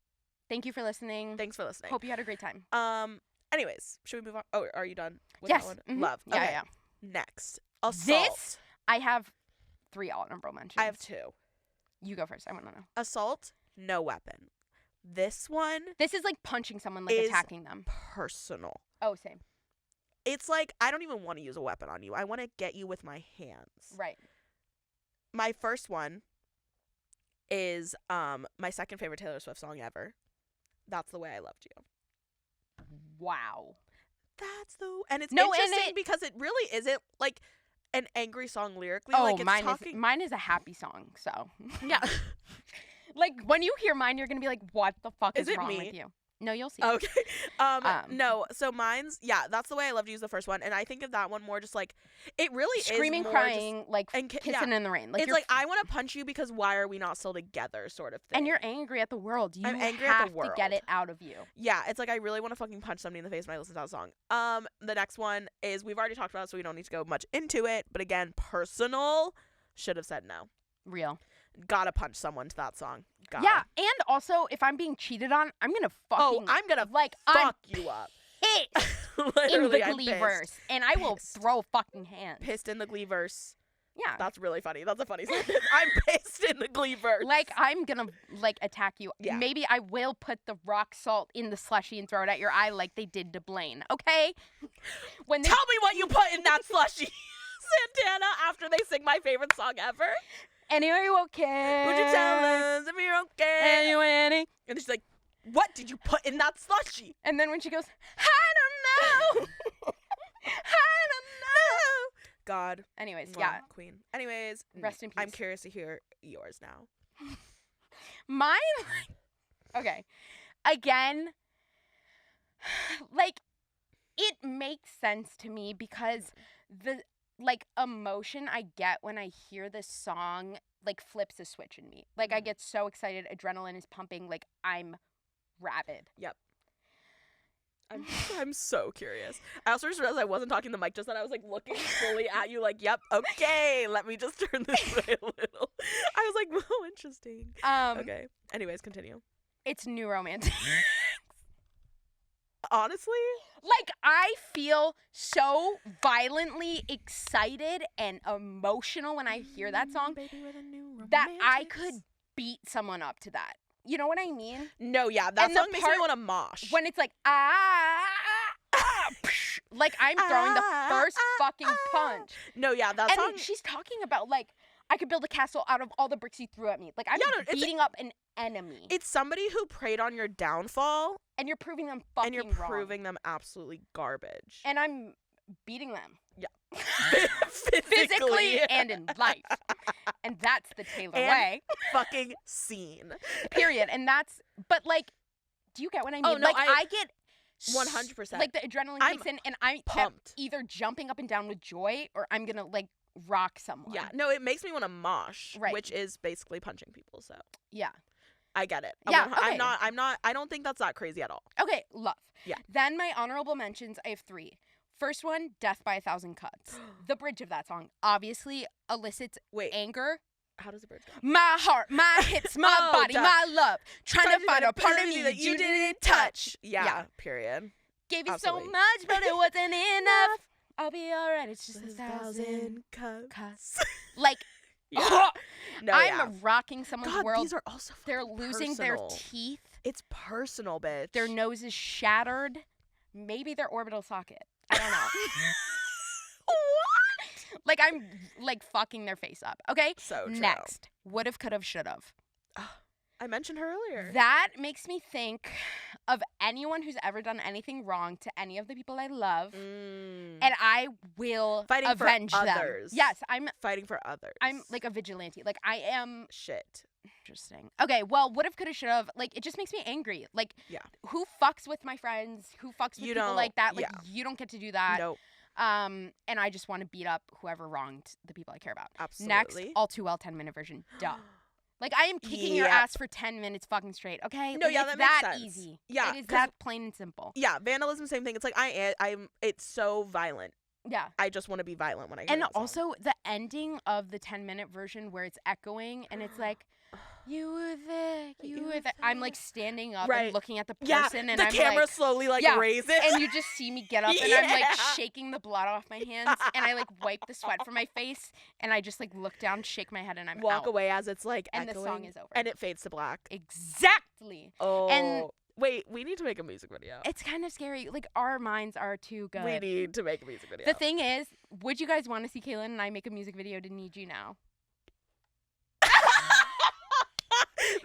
Thank you for listening. Thanks for listening. Hope you had a great time. Anyways, should we move on? Oh, are you done with yes. that one? Mm-hmm. Love. Okay. Yeah. Next. Assault. This, I have 3 honorable mentions. I have 2. You go first. I want to know. Assault, no weapon. This one. This is like punching someone, like attacking them. Personal. Oh, same. It's like, I don't even want to use a weapon on you. I want to get you with my hands. Right. My first one is my second favorite Taylor Swift song ever. That's The Way I Loved You. Wow. And it's interesting because it really isn't like an angry song lyrically. Oh, like mine is a happy song, so. Yeah. Like, when you hear mine, you're going to be like, what the fuck is wrong with you? No, you'll see. Okay. No, so mine's, That's The Way I Loved You is the first one. And I think of that one more just like, it really screaming, is more crying, just, like kissing in the rain. Like, it's like, I want to punch you because why are we not still together sort of thing. And you're angry at the world. I'm angry have at the world. To get it out of you. Yeah, it's like I really want to fucking punch somebody in the face when I listen to that song. The next one is, we've already talked about it, so we don't need to go much into it. But again, personal, should have said no. Real. Gotta punch someone to that song. Yeah, and also, if I'm being cheated on, I'm gonna fucking... I'm gonna fuck you up. Pissed in the Glee-verse. And I will throw fucking hands. Pissed in the Glee-verse. Yeah. That's really funny. That's a funny sentence. I'm pissed in the Glee-verse. Like, I'm gonna, attack you. Yeah. Maybe I will put the rock salt in the slushie and throw it at your eye like they did to Blaine, okay? Tell me what you put in that slushie, Santana, after they sing my favorite song ever. Annie, are you okay? Would you tell us if you're okay? Annie. And she's like, what did you put in that slushie? And then when she goes, I don't know. I don't know. God. Anyways, Queen. Anyways, rest in peace. I'm curious to hear yours now. Mine? Okay. Again, it makes sense to me because the emotion I get when I hear this song, flips a switch in me. I get so excited, adrenaline is pumping, I'm rabid. Yep. I'm so curious. I also just realized I wasn't talking to the mic, just that I was, looking fully at you, yep, okay, let me just turn this way a little. I was like, oh, interesting. Okay. Anyways, continue. It's New Romantic. Honestly? I feel so violently excited and emotional when I hear that song that I could beat someone up to that. You know what I mean? No, yeah, that song makes me want to mosh. When it's I'm throwing the first fucking punch. No, yeah, that song. And she's talking about, I could build a castle out of all the bricks you threw at me. I'm beating up an enemy. It's somebody who preyed on your downfall. And you're proving them fucking wrong. And you're proving them absolutely garbage. And I'm beating them. Yeah. Physically and in life. And that's the Taylor way. Fucking scene. Period. And that's, but do you get what I mean? Oh, no, I get 100%. The adrenaline kicks in and I'm pumped. Either jumping up and down with joy or I'm gonna rock someone. Yeah. No, it makes me want to mosh, right. Which is basically punching people, so. Yeah. I get it. Yeah, okay. I don't think that's that crazy at all. Okay, love. Yeah. Then my honorable mentions, I have 3. First one, Death by a Thousand Cuts. The bridge of that song obviously elicits anger. How does the bridge go? My heart, my hips, my body, my love. Trying to find a part of me that you didn't touch. Yeah, period. Gave you so much, but it wasn't enough. I'll be alright, it's just 1,000 cuts. Yeah. No, I'm rocking someone's God, world. These are also They're losing their teeth. It's personal, bitch. Their nose is shattered. Maybe their orbital socket. I don't know. What? Like, I'm, like, fucking their face up. Okay? So true. Next. Would've, could've, should've. I mentioned her earlier. That makes me think of anyone who's ever done anything wrong to any of the people I love. And I will avenge them. Others. Yes, I'm fighting for others. I'm like a vigilante. Like, I am. Shit. Interesting. Okay, well, would've, could've, should've. Like, it just makes me angry. Like, who fucks with my friends? Who fucks with people like that? Like, you don't get to do that. Nope. And I just want to beat up whoever wronged the people I care about. Absolutely. Next, all too well 10-minute version. Duh. Like, I am kicking your ass for 10 minutes fucking straight, okay? No, like, yeah, it's that makes that sense. easy. Yeah. It is that plain and simple. Yeah, vandalism, same thing. It's like, it's so violent. Yeah. I just want to be violent when I hear And that song. also, the ending of the 10-minute version where it's echoing and it's like, you were there. I'm, like, standing up and looking at the person. And the I'm camera like, slowly, like, raises. And you just see me get up and I'm, like, shaking the blood off my hands. And I, like, wipe the sweat from my face. And I just, like, look down, shake my head, and I'm Walk out. away as it's, like, and echoing. the song is over. And it fades to black. Exactly. Oh. And wait, we need to make a music video. it's kind of scary. Like, our minds are too good. We need to make a music video. The thing is, would you guys want to see Cailyn and I make a music video to Need You Now?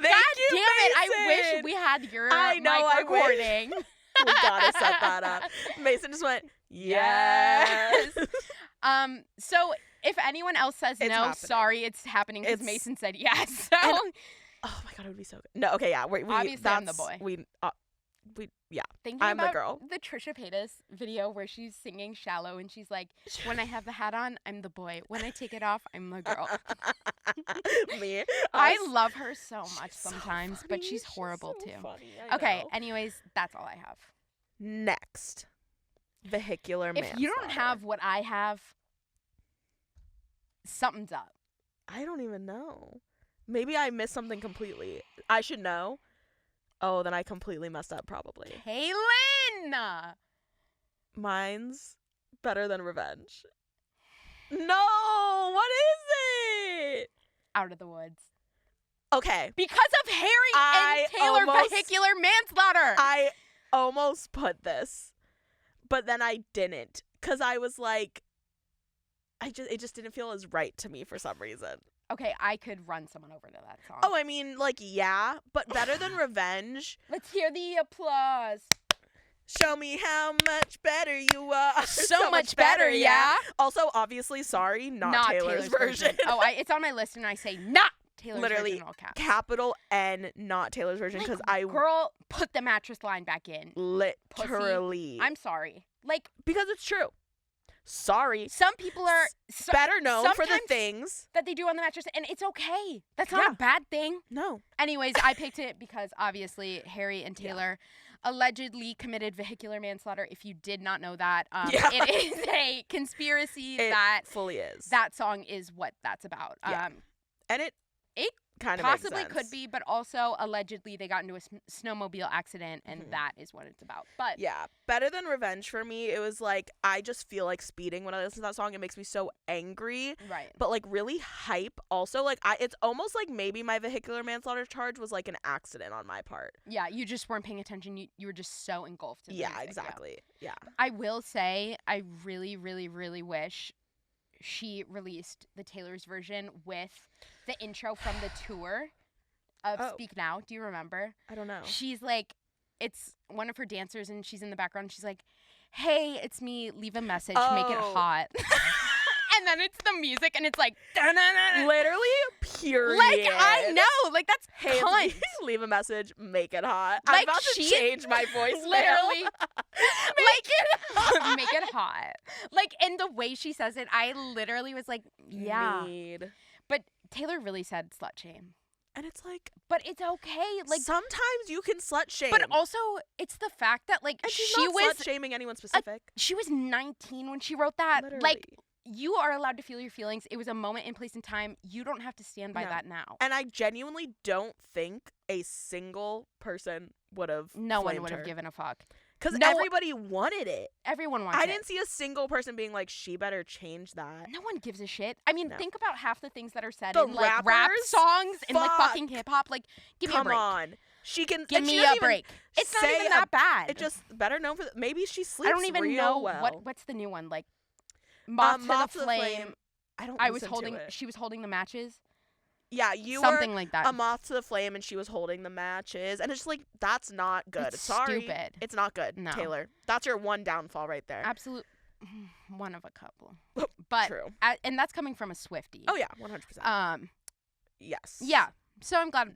God damn it, I wish we had your mic recording. We gotta set that up. Mason just went, yes. So if anyone else says It's no, happening. sorry, it's happening because Mason said yes. So oh my God, it would be so good. No, okay, yeah. Obviously, I'm the boy. I'm about the girl. The Trisha Paytas video where she's singing Shallow and she's like, when I have the hat on, I'm the boy. When I take it off, I'm the girl. Me. I love her so much sometimes, so but she's funny. horrible so too. Funny, I Okay, know. anyways, that's all I have. Next. Vehicular manslaughter. If you don't have what I have, something's up. I don't even know. Maybe I missed something completely. I should know. Oh, then I completely messed up probably. Cailyn! Mine's Better Than Revenge. No! What is it? Out of the Woods. Okay. Because of Harry and Taylor vehicular manslaughter. I almost put this, but then I didn't. Because I was like, it just didn't feel as right to me for some reason. Okay, I could run someone over to that song. Oh, I mean, like, yeah, but Better Than Revenge. Let's hear the applause. Show me how much better you are. So much better, yeah. Also, obviously, sorry, not Taylor's version. Oh, it's on my list, and I say not Taylor's version. Literally, in all caps. capital N, not Taylor's version, because Girl, put the mattress line back in. Literally. Pussy. I'm sorry. Like, because it's true. Sorry. Some people are better known for the things that they do on the mattress, and it's okay. That's not a bad thing. No. Anyways, I picked it because obviously Harry and Taylor allegedly committed vehicular manslaughter. If you did not know that, it is a conspiracy that fully is. That song is what that's about. Yeah. And it kind of possibly makes sense. could be, but also allegedly they got into a snowmobile accident, and that is what it's about. But yeah, Better Than Revenge for me, it was like I just feel like speeding when I listen to that song. It makes me so angry, right? But like really hype. Also, like it's almost like maybe my vehicular manslaughter charge was like an accident on my part. Yeah, you just weren't paying attention. You were just so engulfed in the music. Exactly. Yeah. I will say I really, really, really wish she released the Taylor's version with the intro from the tour of Speak Now. Do you remember? I don't know. She's like, it's one of her dancers, and she's in the background. She's like, hey, it's me. Leave a message. Make it hot. And then it's the music, and it's like, literally, period. Like, I know. Like, that's cunt. Leave a message. Make it hot. Like, I'm about to change my voice. Literally. Make it hot. Like, and the way she says it, I literally was like, yeah. But Taylor really said slut shame. And it's like, but it's okay. Like, sometimes you can slut shame. But also, it's the fact that, like, and she not was slut shaming anyone specific. She was 19 when she wrote that. Literally. Like, you are allowed to feel your feelings. It was a moment in place and time. You don't have to stand by that now. And I genuinely don't think a single person would have. No one would have given a fuck. Because everybody wanted it. Everyone wants it. I didn't see a single person being like, she better change that. No one gives a shit. I mean, think about half the things that are said the in like rap songs and like fucking hip hop. Like, give me a break. Come on. She can give me a break. It's not even that bad. It's just better known for maybe she sleeps. I don't even know well. what's the new one like. Moth to the flame. I was holding. She was holding the matches. Yeah, you something were like that. A moth to the flame, and she was holding the matches, and it's just like that's not good. It's Sorry, stupid. It's not good, no. Taylor. That's your one downfall right there. Absolute, one of a couple. But true, and that's coming from a Swiftie. Oh yeah, 100%. Yes. Yeah. So I'm glad.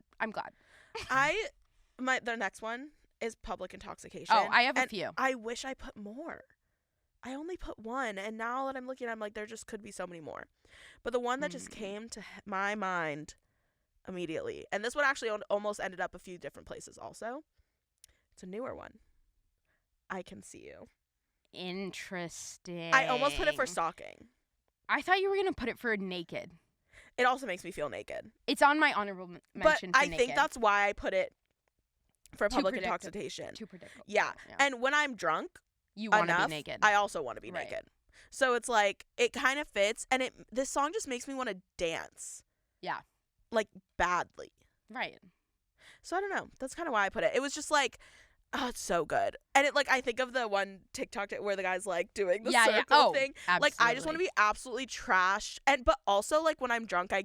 The next one is public intoxication. Oh, I have a few. I wish I put more. I only put one, and now that I'm looking at it, I'm like, there just could be so many more. But the one that just came to my mind immediately, and this one actually almost ended up a few different places also. It's a newer one. I Can See You. Interesting. I almost put it for stalking. I thought you were going to put it for naked. It also makes me feel naked. It's on my honorable mention but for I naked. think that's why I put it for public intoxication. Too predictable. Yeah. And when I'm drunk, you want to be naked. I also want to be naked. So it's like it kind of fits, and this song just makes me want to dance. Yeah. Like badly. Right. So I don't know. That's kind of why I put it. It was just like, oh, it's so good. And it like I think of the one TikTok where the guy's like doing the circle thing. Absolutely. Like I just want to be absolutely trashed. But also like when I'm drunk, I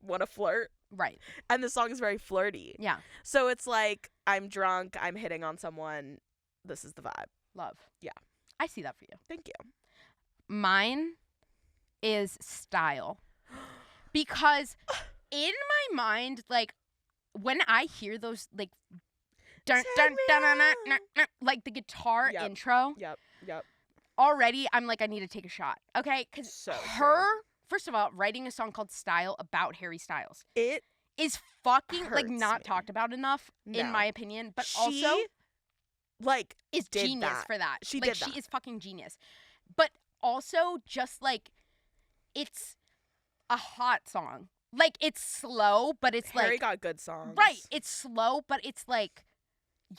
want to flirt. Right. And the song is very flirty. Yeah. So it's like I'm drunk, I'm hitting on someone. This is the vibe. Love. Yeah. I see that for you. Thank you. Mine is Style. Because in my mind, like, when I hear those, like, dun, dun, dun, dun, dun, dun, dun, like the guitar intro. Yep. Already, I'm like, I need to take a shot. Okay? Because first of all, writing a song called Style about Harry Styles. It is fucking, like, not talked about enough, in my opinion. But also, like, is genius for that. She is fucking genius. But also, just, like, it's a hot song. Like, it's slow, but it's Harry got good songs. Right. It's slow, but it's like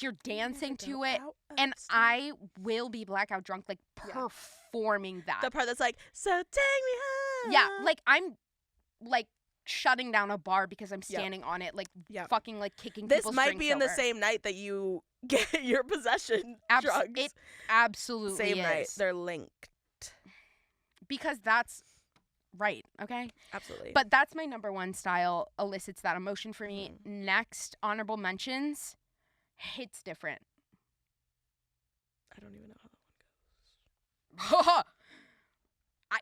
you're dancing to it. And I will be blackout drunk, like, performing that. The part that's like, so take me home. Yeah. Like, I'm, like, shutting down a bar because I'm standing on it, like, fucking, like, kicking people's drinks over. This might be in the same night that you get your possession drugs. It absolutely same night. They're linked. Because that's right, okay? Absolutely. But that's my number one. Style elicits that emotion for me. Next, honorable mentions, Hits Different. I don't even know how that one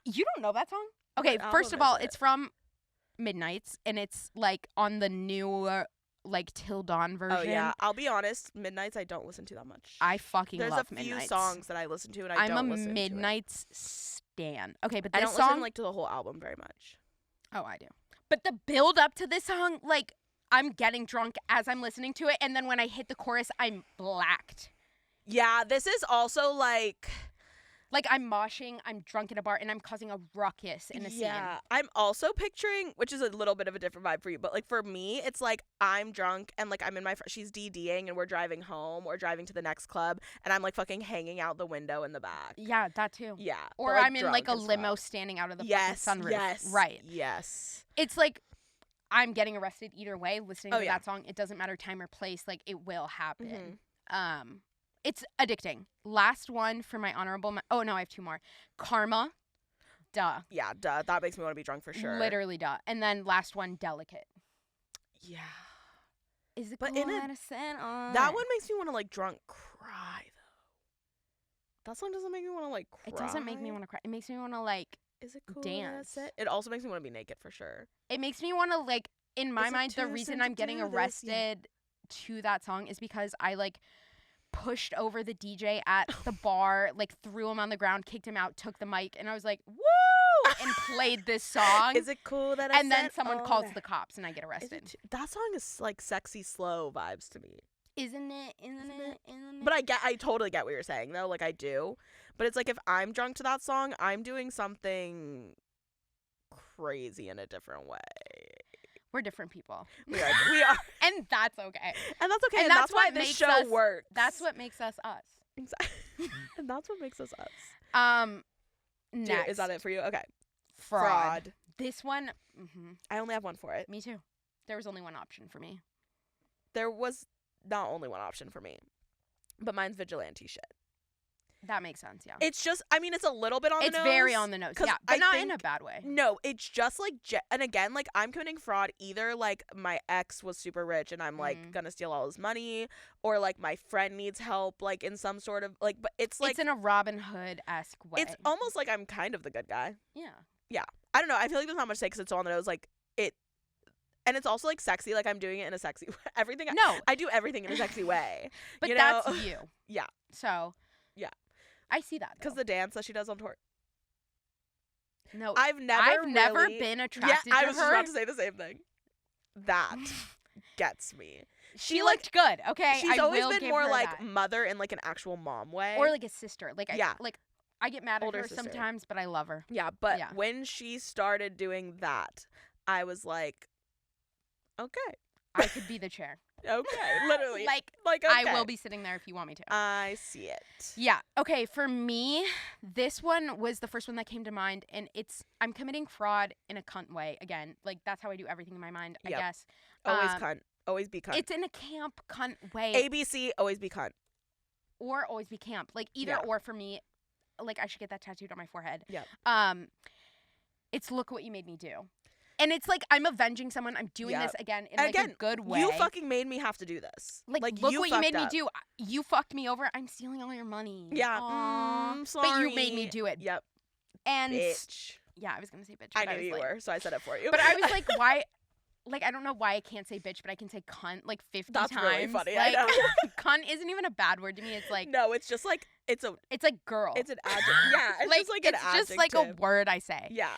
goes. You don't know that song? Okay, first of all, it's from Midnights, and it's, like, on the new, like, Till Dawn version. Oh, yeah. I'll be honest, Midnights I don't listen to that much. I fucking love Midnights. There's a few songs that I listen to, and I don't listen to it. I'm a Midnights stan. Okay, but this I don't song... listen, like, to the whole album very much. Oh, I do. But the build up to this song, like, I'm getting drunk as I'm listening to it, and then when I hit the chorus, I'm blacked. Yeah, this is also, like... Like, I'm moshing, I'm drunk at a bar, and I'm causing a ruckus in a scene. Yeah, I'm also picturing, which is a little bit of a different vibe for you, but, like, for me, it's like I'm drunk, and, like, I'm in she's DDing, and we're driving home, or driving to the next club, and I'm, like, fucking hanging out the window in the back. Yeah, that too. Yeah. Or but, like, I'm in, like, a limo standing out of the fucking sunroof. Yes. Right. Yes. It's like, I'm getting arrested either way, listening to that song. It doesn't matter time or place. Like, it will happen. It's addicting. Last one for my honorable... oh, no, I have two more. Karma. Duh. Yeah, duh. That makes me want to be drunk for sure. Literally duh. And then last one, Delicate. Yeah. Is it cool that I said on? That one makes me want to, like, drunk cry, though. That song doesn't make me want to, like, cry. It doesn't make me want to cry. It makes me want to, like, is it cool dance. It also makes me want to be naked for sure. It makes me want to, like, in my mind, the reason I'm getting arrested to that song is because I, like, pushed over the DJ at the bar, like, threw him on the ground, kicked him out, took the mic, and I was like, woo! And played this song. Is it cool that I And then someone calls the cops and I get arrested. That song is, like, sexy slow vibes to me. Isn't it? But I totally get what you're saying, though. Like, I do. But it's like, if I'm drunk to that song, I'm doing something crazy in a different way. We're different people. We are. And that's okay. And that's okay. And that's why this show works. That's what makes us us. Exactly. And that's what makes us us. Next. Is that it for you? Okay. Fraud. This one. I only have one for it. Me too. There was only one option for me. There was not only one option for me, but mine's vigilante shit. That makes sense, yeah. It's just, I mean, it's a little bit on the nose. It's very on the nose, yeah, but not in a bad way. No, it's just like, and again, like, I'm committing fraud. Either, like, my ex was super rich and I'm, like, gonna steal all his money, or, like, my friend needs help, like, in some sort of, like, but it's, like... It's in a Robin Hood-esque way. It's almost like I'm kind of the good guy. Yeah. Yeah. I don't know. I feel like there's not much to say because it's so on the nose, like, it... And it's also, like, sexy. Like, I'm doing it in a sexy way. Everything... No. I do everything in a sexy way. But that's you. Yeah. So... Yeah. I see that, because the dance that she does on tour. No, I've never been attracted to her. I was just about to say the same thing. That gets me. She looked good, okay? She's always been more like mother in like an actual mom way. Or like a sister. Like I get mad at her sometimes, but I love her. Yeah, but when she started doing that, I was like, okay. I could be the chair. Okay, literally. like okay. I will be sitting there if you want me to. I see it. Yeah. Okay, for me, this one was the first one that came to mind, and I'm committing fraud in a cunt way. Again, like that's how I do everything in my mind, I guess. Always cunt. Always be cunt. It's in a camp cunt way. ABC, always be cunt. Or always be camp. Like either or for me. Like I should get that tattooed on my forehead. Yeah. It's look what you made me do. And it's like I'm avenging someone. I'm doing this again in like a good way. You fucking made me have to do this. Like look what you made me do. You fucked me over. I'm stealing all your money. Yeah. Sorry. But you made me do it. Yep. And bitch. Yeah, I was gonna say bitch. I knew you were, so I said it for you. But I was like, why? Like I don't know why I can't say bitch, but I can say cunt like 50 times. That's really funny. Like, I know. Cunt isn't even a bad word to me. It's like no, it's just like it's like girl. It's an adjective. Yeah, it's just like an adjective. It's just like a word I say. Yeah.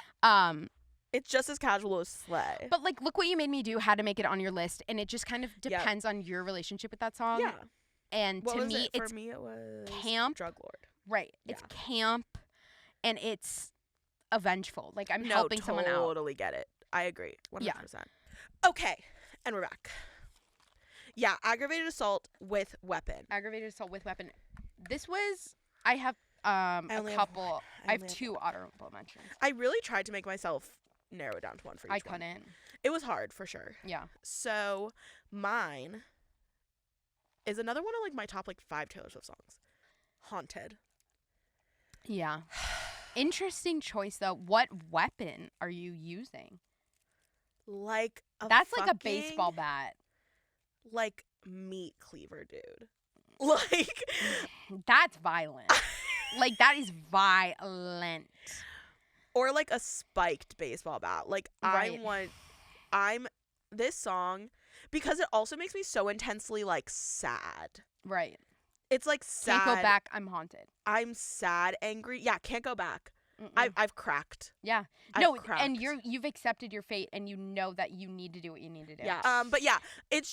It's just as casual as slay. But, like, look what you made me do, had to make it on your list. And it just kind of depends on your relationship with that song. Yeah. And what to was me, it? For me, it was camp. Drug Lord. Right. Yeah. It's camp. And it's avengeful. Like, I'm helping someone out. Totally get it. I agree. 100%. Yeah. Okay. And we're back. Yeah. Aggravated assault with weapon. Aggravated assault with weapon. This was... I have a couple... I have two honorable mentions. I really tried to make myself... narrow it down to one for each one. I couldn't. It was hard for sure. Yeah. So mine is another one of like my top like 5 Taylor Swift songs. Haunted. Yeah. Interesting choice though. What weapon are you using? Like that's like a baseball bat. Like meat cleaver, dude. Like that's violent. Like that is violent. Or like a spiked baseball bat. Like right. This song, because it also makes me so intensely like sad. Right. It's like sad. Can't go back. I'm haunted. I'm sad, angry. Yeah, can't go back. I've cracked. Yeah. And you've accepted your fate and you know that you need to do what you need to do. Yeah. But yeah, it's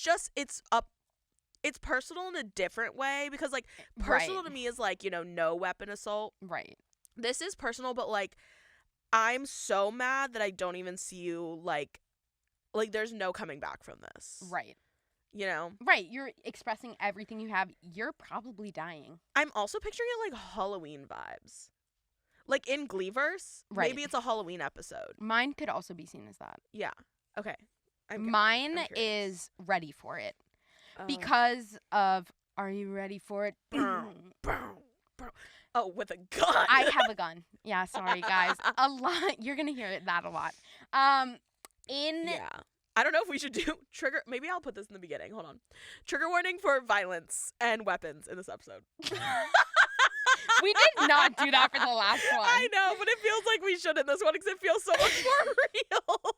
personal in a different way because like personal to me is like, you know, no weapon assault. Right. This is personal, but like I'm so mad that I don't even see you like there's no coming back from this. Right. You know? Right. You're expressing everything you have. You're probably dying. I'm also picturing it like Halloween vibes. Like in Gleeverse. Right. Maybe it's a Halloween episode. Mine could also be seen as that. Yeah. Okay. Mine is Ready for It. Because of Are You Ready for It? Oh, with a gun. I have a gun. Yeah, sorry guys. A lot. You're gonna hear that a lot. Yeah. I don't know if we should do trigger. Maybe I'll put this in the beginning. Hold on. Trigger warning for violence and weapons in this episode. We did not do that for the last one. I know, but it feels like we should in this one because it feels so much more real.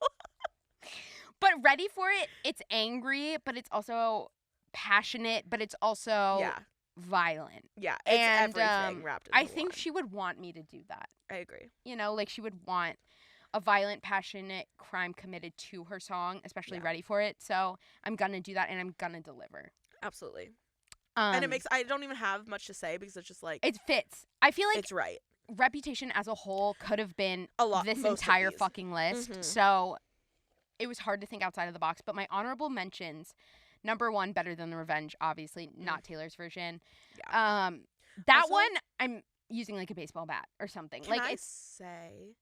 But Ready for It, it's angry, but it's also passionate, but it's also violent. Yeah, it's everything wrapped into I think she would want me to do that. I agree. You know, like she would want a violent, passionate crime committed to her song, especially Ready for It. So I'm going to do that and I'm going to deliver. Absolutely. And I don't even have much to say because it's just like. It fits. I feel like. It's right. Reputation as a whole could have been this most entire fucking list. Mm-hmm. So it was hard to think outside of the box. But my honorable mentions, number one, Better Than the Revenge, obviously, not Taylor's version. Yeah. That also, one, I'm using like a baseball bat or something. Can I say,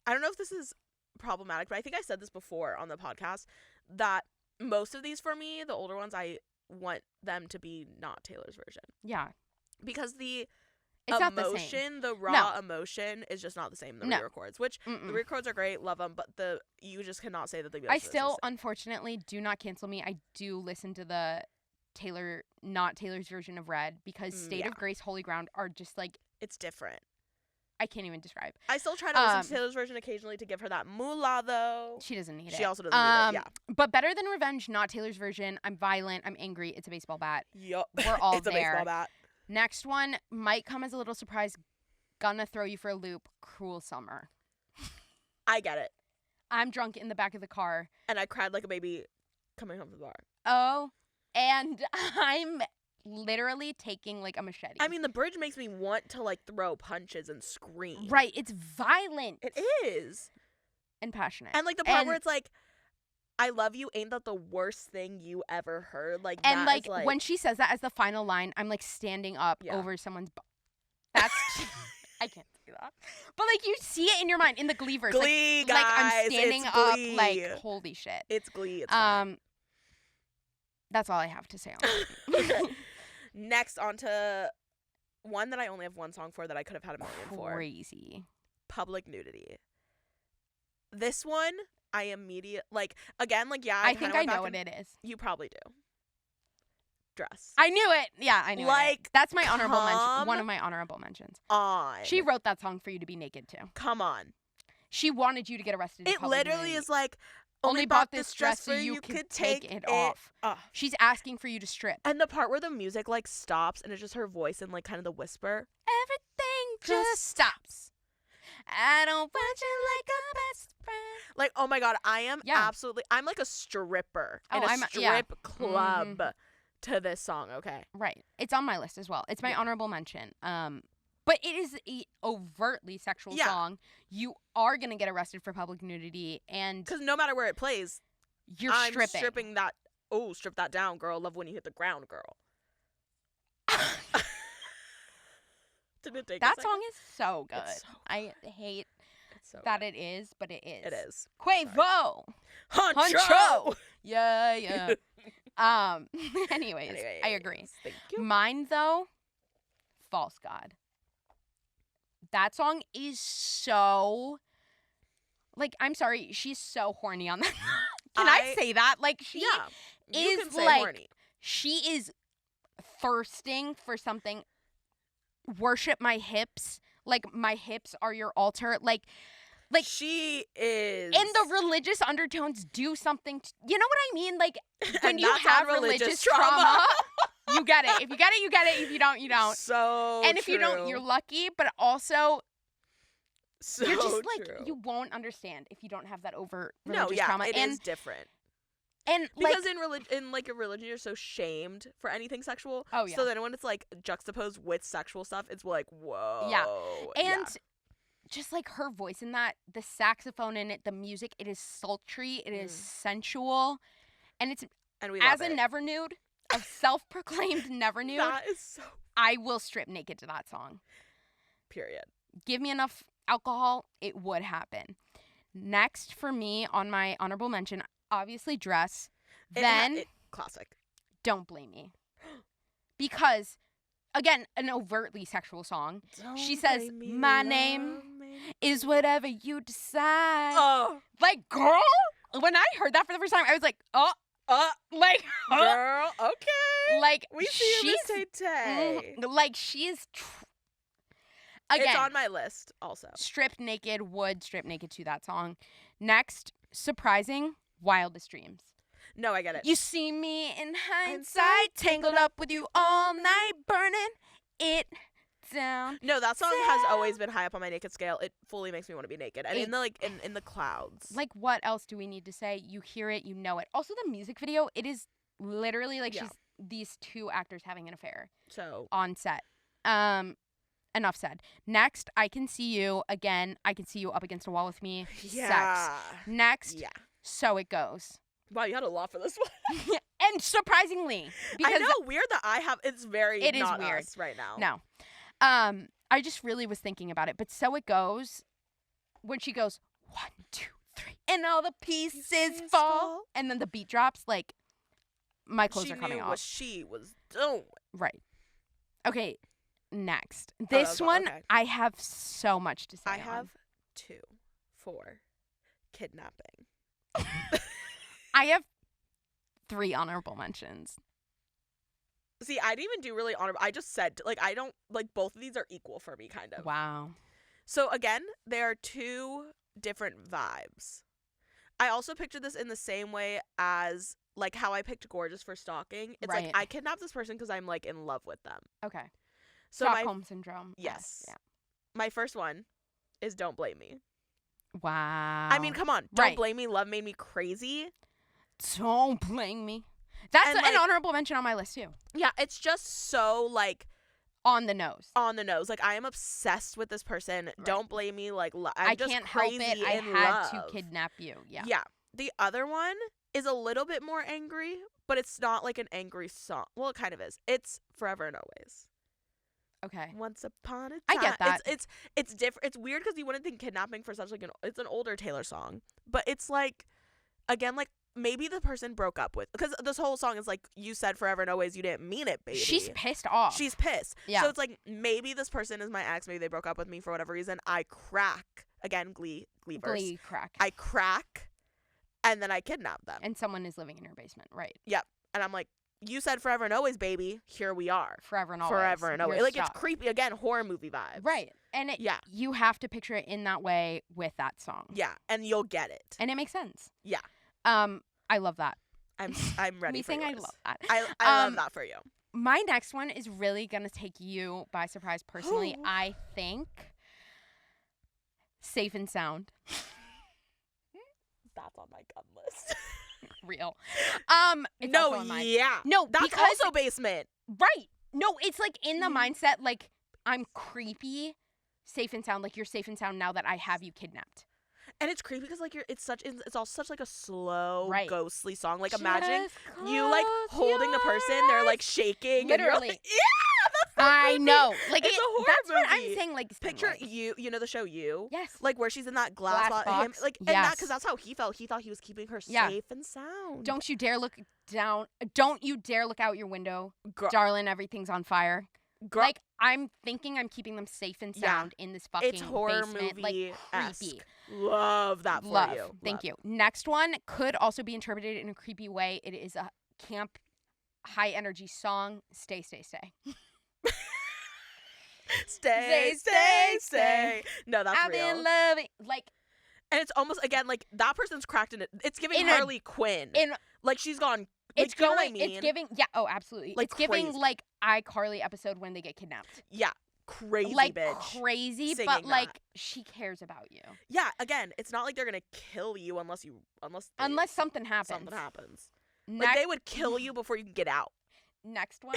I don't know if this is problematic, but I think I said this before on the podcast, that most of these for me, the older ones, I want them to be not Taylor's version. Yeah. Because the it's emotion, not the same. The raw emotion is just not the same in the re-records, which the re-records are great, love them, but you just cannot say that the I still, unfortunately, do not cancel me. I do listen to the not Taylor's version of Red, because State of Grace, Holy Ground are just like, it's different. I can't even describe. I still try to listen to Taylor's version occasionally to give her that moolah, though. She doesn't need it. She also doesn't need it, But Better Than Revenge, not Taylor's version. I'm violent. I'm angry. It's a baseball bat. Yup. We're all it's there. It's a baseball bat. Next one might come as a little surprise. Gonna Throw You for a Loop. Cruel Summer. I get it. I'm drunk in the back of the car. And I cried like a baby coming home from the bar. Oh, and I'm literally taking like a machete. I mean, the bridge makes me want to like throw punches and scream. Right, it's violent. It is. And passionate. And like the part where it's like, I love you, ain't that the worst thing you ever heard? Like, and that like, is, like when she says that as the final line, I'm like standing up over someone's that's I can't say that. But like, you see it in your mind in the Glee verse. Glee, like, guys, like I'm standing up Glee. like, holy shit. It's Glee. It's fine. That's all I have to say on that. Okay. Next, on to one that I only have one song for that I could have had a million for. Crazy. Public Nudity. This one, I immediately, like, again, like, yeah. I think I know what it is. You probably do. Dress. I knew it. Yeah, I knew like, it. That's my honorable mention. One of my honorable mentions. She wrote that song for you to be naked to. Come on. She wanted you to get arrested. It literally is like, only bought this dress so you could take it off. She's asking for you to strip. And the part where the music like stops and it's just her voice and like kind of the whisper. Everything just stops. I don't want you like a best friend. Like, oh my God, I am absolutely, I'm like a stripper in a strip club to this song, okay? Right. It's on my list as well. It's my honorable mention. But it is a overtly sexual song. You are going to get arrested for public nudity. And because no matter where it plays, I'm stripping that. Oh, strip that down, girl. Love when you hit the ground, girl. Didn't take that song is so good. So good. I hate that it is, but it is. It is. Quavo. Honcho. Yeah. Anyways, I agree. Thank you. Mine, though, False God. That song is so, like, I'm sorry, she's so horny on that. Can I say that? Like, she is like, horny. She is thirsting for something. Worship my hips. Like, my hips are your altar. Like she is. And the religious undertones do something. You know what I mean? Like, when you have religious trauma. You get it. If you get it, you get it. If you don't, you don't. So And if you don't, you're lucky. But also, so you're just like, you won't understand if you don't have that overt religious No, trauma. It is different. And because in a religion, you're so shamed for anything sexual. Oh yeah. So then when it's like juxtaposed with sexual stuff, it's like, whoa. Yeah. And just like her voice in that, the saxophone in it, the music, it is sultry, it is sensual, and it's we as love a it. never nude, a self-proclaimed never nude. That is so. I will strip naked to that song. Period. Give me enough alcohol, it would happen. Next for me on my honorable mention, obviously Dress. Classic. Don't Blame Me. Because, again, an overtly sexual song. She says, my name is whatever you decide. Oh. Like, girl, when I heard that for the first time, I was like, like, girl, okay. Like, we see you, Miss Tay. Like, she's again, it's on my list also. Stripped naked, would strip naked to that song. Next, surprising, Wildest Dreams. No, I get it. You see me in hindsight, tangled up with you all night, burning it down. No, that song has always been high up on my naked scale. It fully makes me want to be naked. And in the clouds. Like, what else do we need to say? You hear it, you know it. Also, the music video, it is literally like she's these two actors having an affair. So on set. Enough said. Next, I Can See You. Again, I Can See You up against a wall with me. Yeah. Sex. Next, So It Goes. Wow, you had a lot for this one. And surprisingly, because I know, weird that I have. It's very. It not is weird us right now. No, I just really was thinking about it. But so it goes when she goes 1, 2, 3, and all the pieces fall, and then the beat drops. Like my clothes are coming off. What she was doing. Right. Okay. Next, this one okay. I have so much to say. I have 2 for kidnapping. I have 3 honorable mentions. See, I didn't even do really honorable. I just said, like, I don't, like, both of these are equal for me, kind of. Wow. So, again, there are 2 different vibes. I also pictured this in the same way as, like, how I picked Gorgeous for stalking. It's right. like, I kidnapped this person because I'm, like, in love with them. Okay. So Stockholm Syndrome. Yes. Yeah. My first one is Don't Blame Me. Wow. I mean, come on. Don't Blame Me. Love made me crazy. Don't blame me. That's an honorable mention on my list, too. Yeah, it's just so, like... On the nose. On the nose. Like, I am obsessed with this person. Right. Don't blame me. Like, I just can't help it. I had to kidnap you. Yeah. Yeah. The other one is a little bit more angry, but it's not like an angry song. Well, it kind of is. It's Forever and Always. Okay. Once upon a time. I get that. It's different. It's weird because you wouldn't think kidnapping for such, like, it's an older Taylor song. But it's, like, again, like, maybe the person broke up with, because this whole song is like, you said forever and always, you didn't mean it, baby. She's pissed off. She's pissed. Yeah. So it's like, maybe this person is my ex, maybe they broke up with me for whatever reason. I crack, again, Glee verse. Glee crack. I crack, and then I kidnap them. And someone is living in your basement, right? Yep. And I'm like, you said forever and always, baby. Here we are. Forever and always. Forever and always. Like, it's creepy, again, horror movie vibes. Right. And you have to picture it in that way with that song. Yeah, and you'll get it. And it makes sense. Yeah. I love that. I'm ready for yours. I love that. I love that for you. My next one is really going to take you by surprise personally. I think Safe and Sound. That's on my gun list. Real. No, yeah. No, that's because, also basement. Right. No, it's like in the mindset, like, I'm creepy, safe and sound, like you're safe and sound now that I have you kidnapped. And it's creepy because, like, it's all such, like, a slow, ghostly song. Like, Just imagine you, like, holding the person, they're, like, shaking. Literally. And yeah, that's so I know. Like, it's a horror that's movie. What I'm saying, like, picture you know the show You? Yes. Like, where she's in that glass box. Like, yes. And that, because that's how he felt. He thought he was keeping her safe and sound. Don't you dare look down. Don't you dare look out your window. Darling, everything's on fire. Like, I'm thinking I'm keeping them safe and sound in this fucking horror basement. Movie like, creepy. Love that for you. Thank you. Next one could also be interpreted in a creepy way. It is a camp, high energy song. Stay, stay, stay. Stay. No, that's I've real. been loving. Like, and it's almost, again, like, that person's cracked in it. It's giving Harley Quinn. Like, she's gone. Like, it's you know going. what I mean? It's giving. Yeah. Oh, absolutely. Like, it's giving like iCarly episode when they get kidnapped. Yeah. Crazy, like, bitch. Crazy, but like she cares about you. Yeah. Again, it's not like they're gonna kill you unless something happens. Something happens. Like, they would kill you before you can get out. Next one.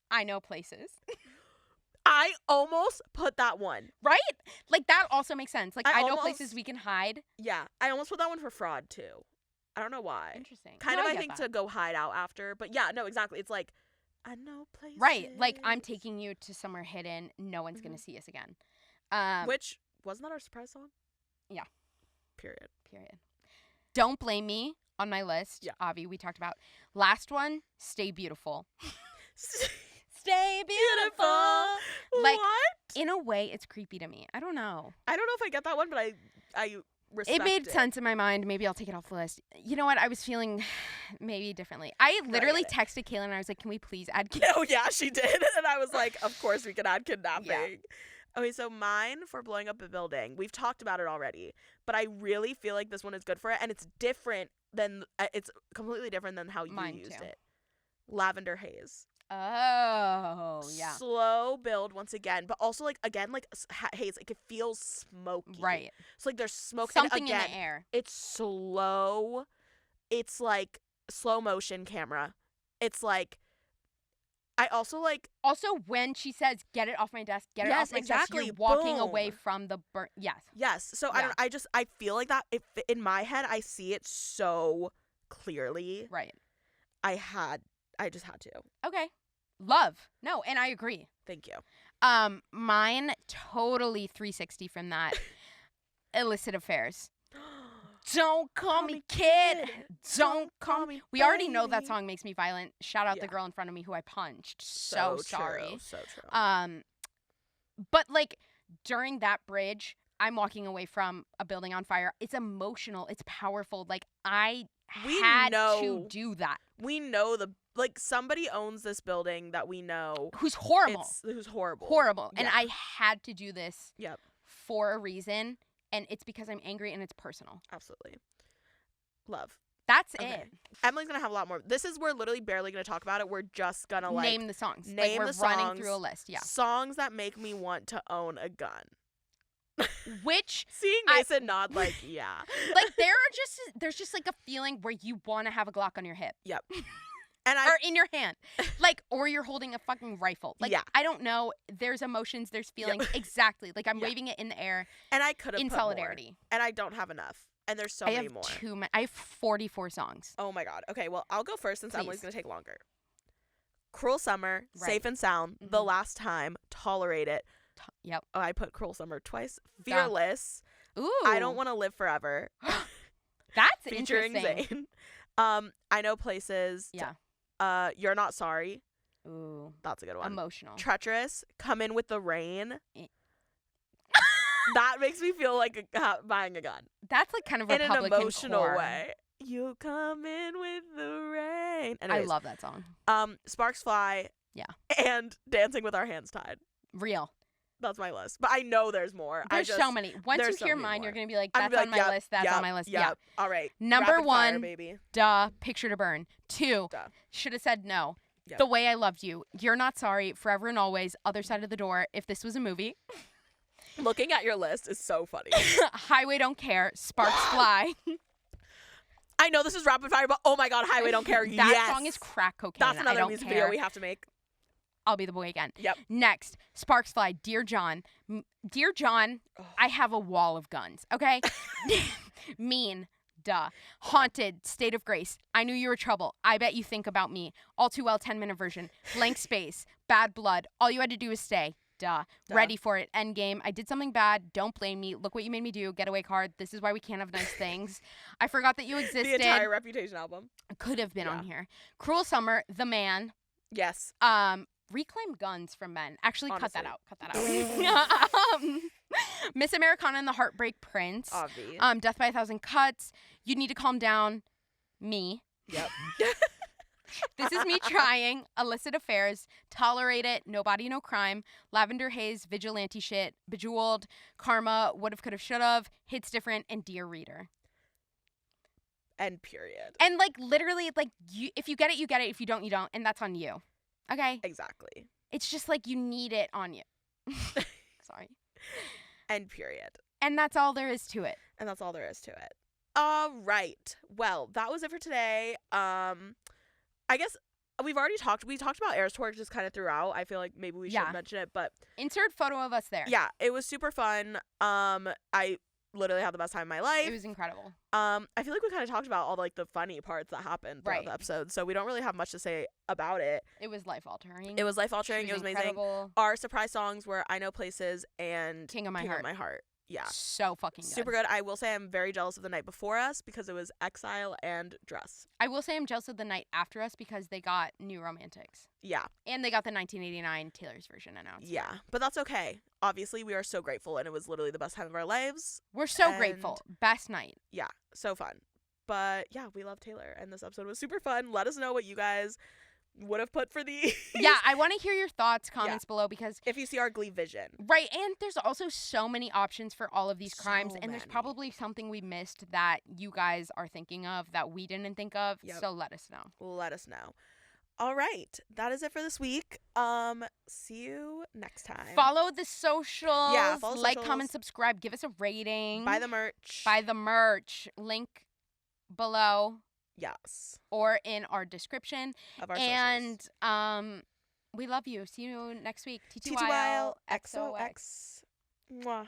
I Know Places. I almost put that one. Right? Like, that also makes sense. Like, I know places we can hide. Yeah. I almost put that one for Fraud, too. I don't know why. Interesting. Kind of, I think, to go hide out after. But, yeah, no, exactly. It's like, I know places. Right. Like, I'm taking you to somewhere hidden. No one's going to see us again. Which, wasn't that our surprise song? Yeah. Period. Don't Blame Me on my list. Yeah. Avi, we talked about. Last one, Stay Beautiful. Stay beautiful. Like, what? In a way, it's creepy to me. I don't know. I don't know if I get that one, but I respect it. Made sense in my mind. Maybe I'll take it off the list. You know what? I was feeling maybe differently. I literally texted Cailyn and I was like, can we please add kidnapping? Oh, yeah, she did. And I was like, of course we can add kidnapping. Yeah. Okay, so mine for blowing up a building. We've talked about it already, but I really feel like this one is good for it. And it's different than, it's completely different than how you used it. Lavender Haze. Oh, yeah. Slow build once again, but also, like, again, like, haze, like, it feels smoky. Right. So, like, there's smoke. Something again, in the air. It's slow. It's, like, slow motion camera. It's, like, I also, like. Also, when she says, get it off my desk, get it off my desk, you're walking away from the burn. Yes. Yes. So, yeah. I feel like that, in my head, I see it so clearly. Right. I just had to. Okay. Love. No, and I agree. Thank you. Mine totally 360 from that. Illicit affairs. Don't call me kid. Don't call me. We already know that song makes me violent. Shout out the girl in front of me who I punched. So sorry. So true. But like during that bridge, I'm walking away from a building on fire. It's emotional. It's powerful. Like I had to do that. We know somebody owns this building that we know. Who's horrible. Who's horrible. Horrible. Yeah. And I had to do this. Yep. For a reason. And it's because I'm angry and it's personal. Absolutely. Love. That's it. Emily's going to have a lot more. We're literally barely going to talk about it. We're just going to name the songs. We're running through a list. Yeah. Songs that make me want to own a gun. Which seeing Mason nod yeah. Like there's just like a feeling where you want to have a Glock on your hip. Yep. Or in your hand. Like, or you're holding a fucking rifle. Like, I don't know. There's emotions, there's feelings. Yep. Exactly. Like, I'm waving it in the air. And I could have in solidarity. More. And I don't have enough. And there's so many more. I have 44 songs. Oh my God. Okay, well, I'll go first since Emily's going to take longer. Cruel Summer, Safe and Sound, The Last Time, Tolerate It. Yep. Oh, I put Cruel Summer twice. Fearless. Ooh. I Don't Want to Live Forever. That's featuring interesting. Zayn. I Know Places. Yeah. You're Not Sorry. Ooh. That's a good one. Emotional. Treacherous. Come In With the Rain. That makes me feel like buying a gun. That's like kind of Republican in an emotional core. way. You come in with the rain. Anyways, I love that song. Sparks Fly. Yeah. And Dancing with Our Hands Tied. Real. That's my list. But I know there's more. There's so many. Once you hear mine, you're going to be like, that's on my list. That's on my list. Yeah. All right. Number Rapid 1, fire, baby. Duh, Picture to Burn. 2, Should Have Said No. Yep. The Way I Loved You. You're Not Sorry. Forever and Always. Other Side of the Door. If This Was a Movie. Looking at your list is so funny. Highway Don't Care. Sparks Fly. I know this is rapid fire, but oh my God, Highway Don't Care. That song is crack cocaine. That's another music video we have to make. I'll Be the Boy Again. Yep. Next, Sparks Fly, Dear John. Dear John, I have a wall of guns, okay? Mean, duh. Haunted, State of Grace. I Knew You Were Trouble. I Bet You Think About Me. All Too Well, 10-minute version. Blank Space. Bad Blood. All You Had to Do Was Stay. Duh. Ready for It. Endgame. I Did Something Bad. Don't Blame Me. Look What You Made Me Do. Getaway Card. This Is Why We Can't Have Nice Things. I Forgot That You Existed. The entire Reputation album. Could have been on here. Cruel Summer. The Man. Yes. Reclaim Guns from Men. Actually, honestly. Cut that out. Miss Americana and the Heartbreak Prince. Obvi. Death by a Thousand Cuts. You Need to Calm Down. Me. Yep. This Is Me Trying. Illicit Affairs. Tolerate It. Nobody No Crime. Lavender Haze. Vigilante Shit. Bejeweled. Karma. Would've, Could've, Should've. Hits Different. And Dear Reader. And period. And like literally, like if you get it, you get it. If you don't, you don't. And that's on you. Okay. Exactly. It's just like you need it on you. Sorry. And period. And that's all there is to it. All right. Well, that was it for today. I guess we talked about Eras Tour just kind of throughout. I feel like maybe we should mention it, but insert photo of us there. Yeah, it was super fun. I literally had the best time of my life. It was incredible. I feel like we kind of talked about all like the funny parts that happened throughout the episode, so we don't really have much to say about it. It was life altering. It was amazing. Incredible. Our surprise songs were I Know Places and King of My Heart. Yeah. So fucking good. Super good. I will say I'm very jealous of the night before us because it was Exile and Dress. I will say I'm jealous of the night after us because they got New Romantics. Yeah. And they got the 1989 Taylor's version announced. Yeah. But that's okay. Obviously, we are so grateful, and it was literally the best time of our lives. We're so grateful. Best night. Yeah. So fun. But yeah, we love Taylor, and this episode was super fun. Let us know what you guys would have put for these. Yeah, I want to hear your thoughts, comments below, because if you see our Glee vision. Right, and there's also so many options for all of these crimes, and there's probably something we missed that you guys are thinking of that we didn't think of, so let us know. Let us know. All right, that is it for this week. See you next time. Follow the socials. Yeah, follow the like, socials. comment, subscribe, give us a rating. Buy the merch. Link below. Yes. Or in our description. Of our socials. And we love you. See you next week. TTYL XOX. Mwah.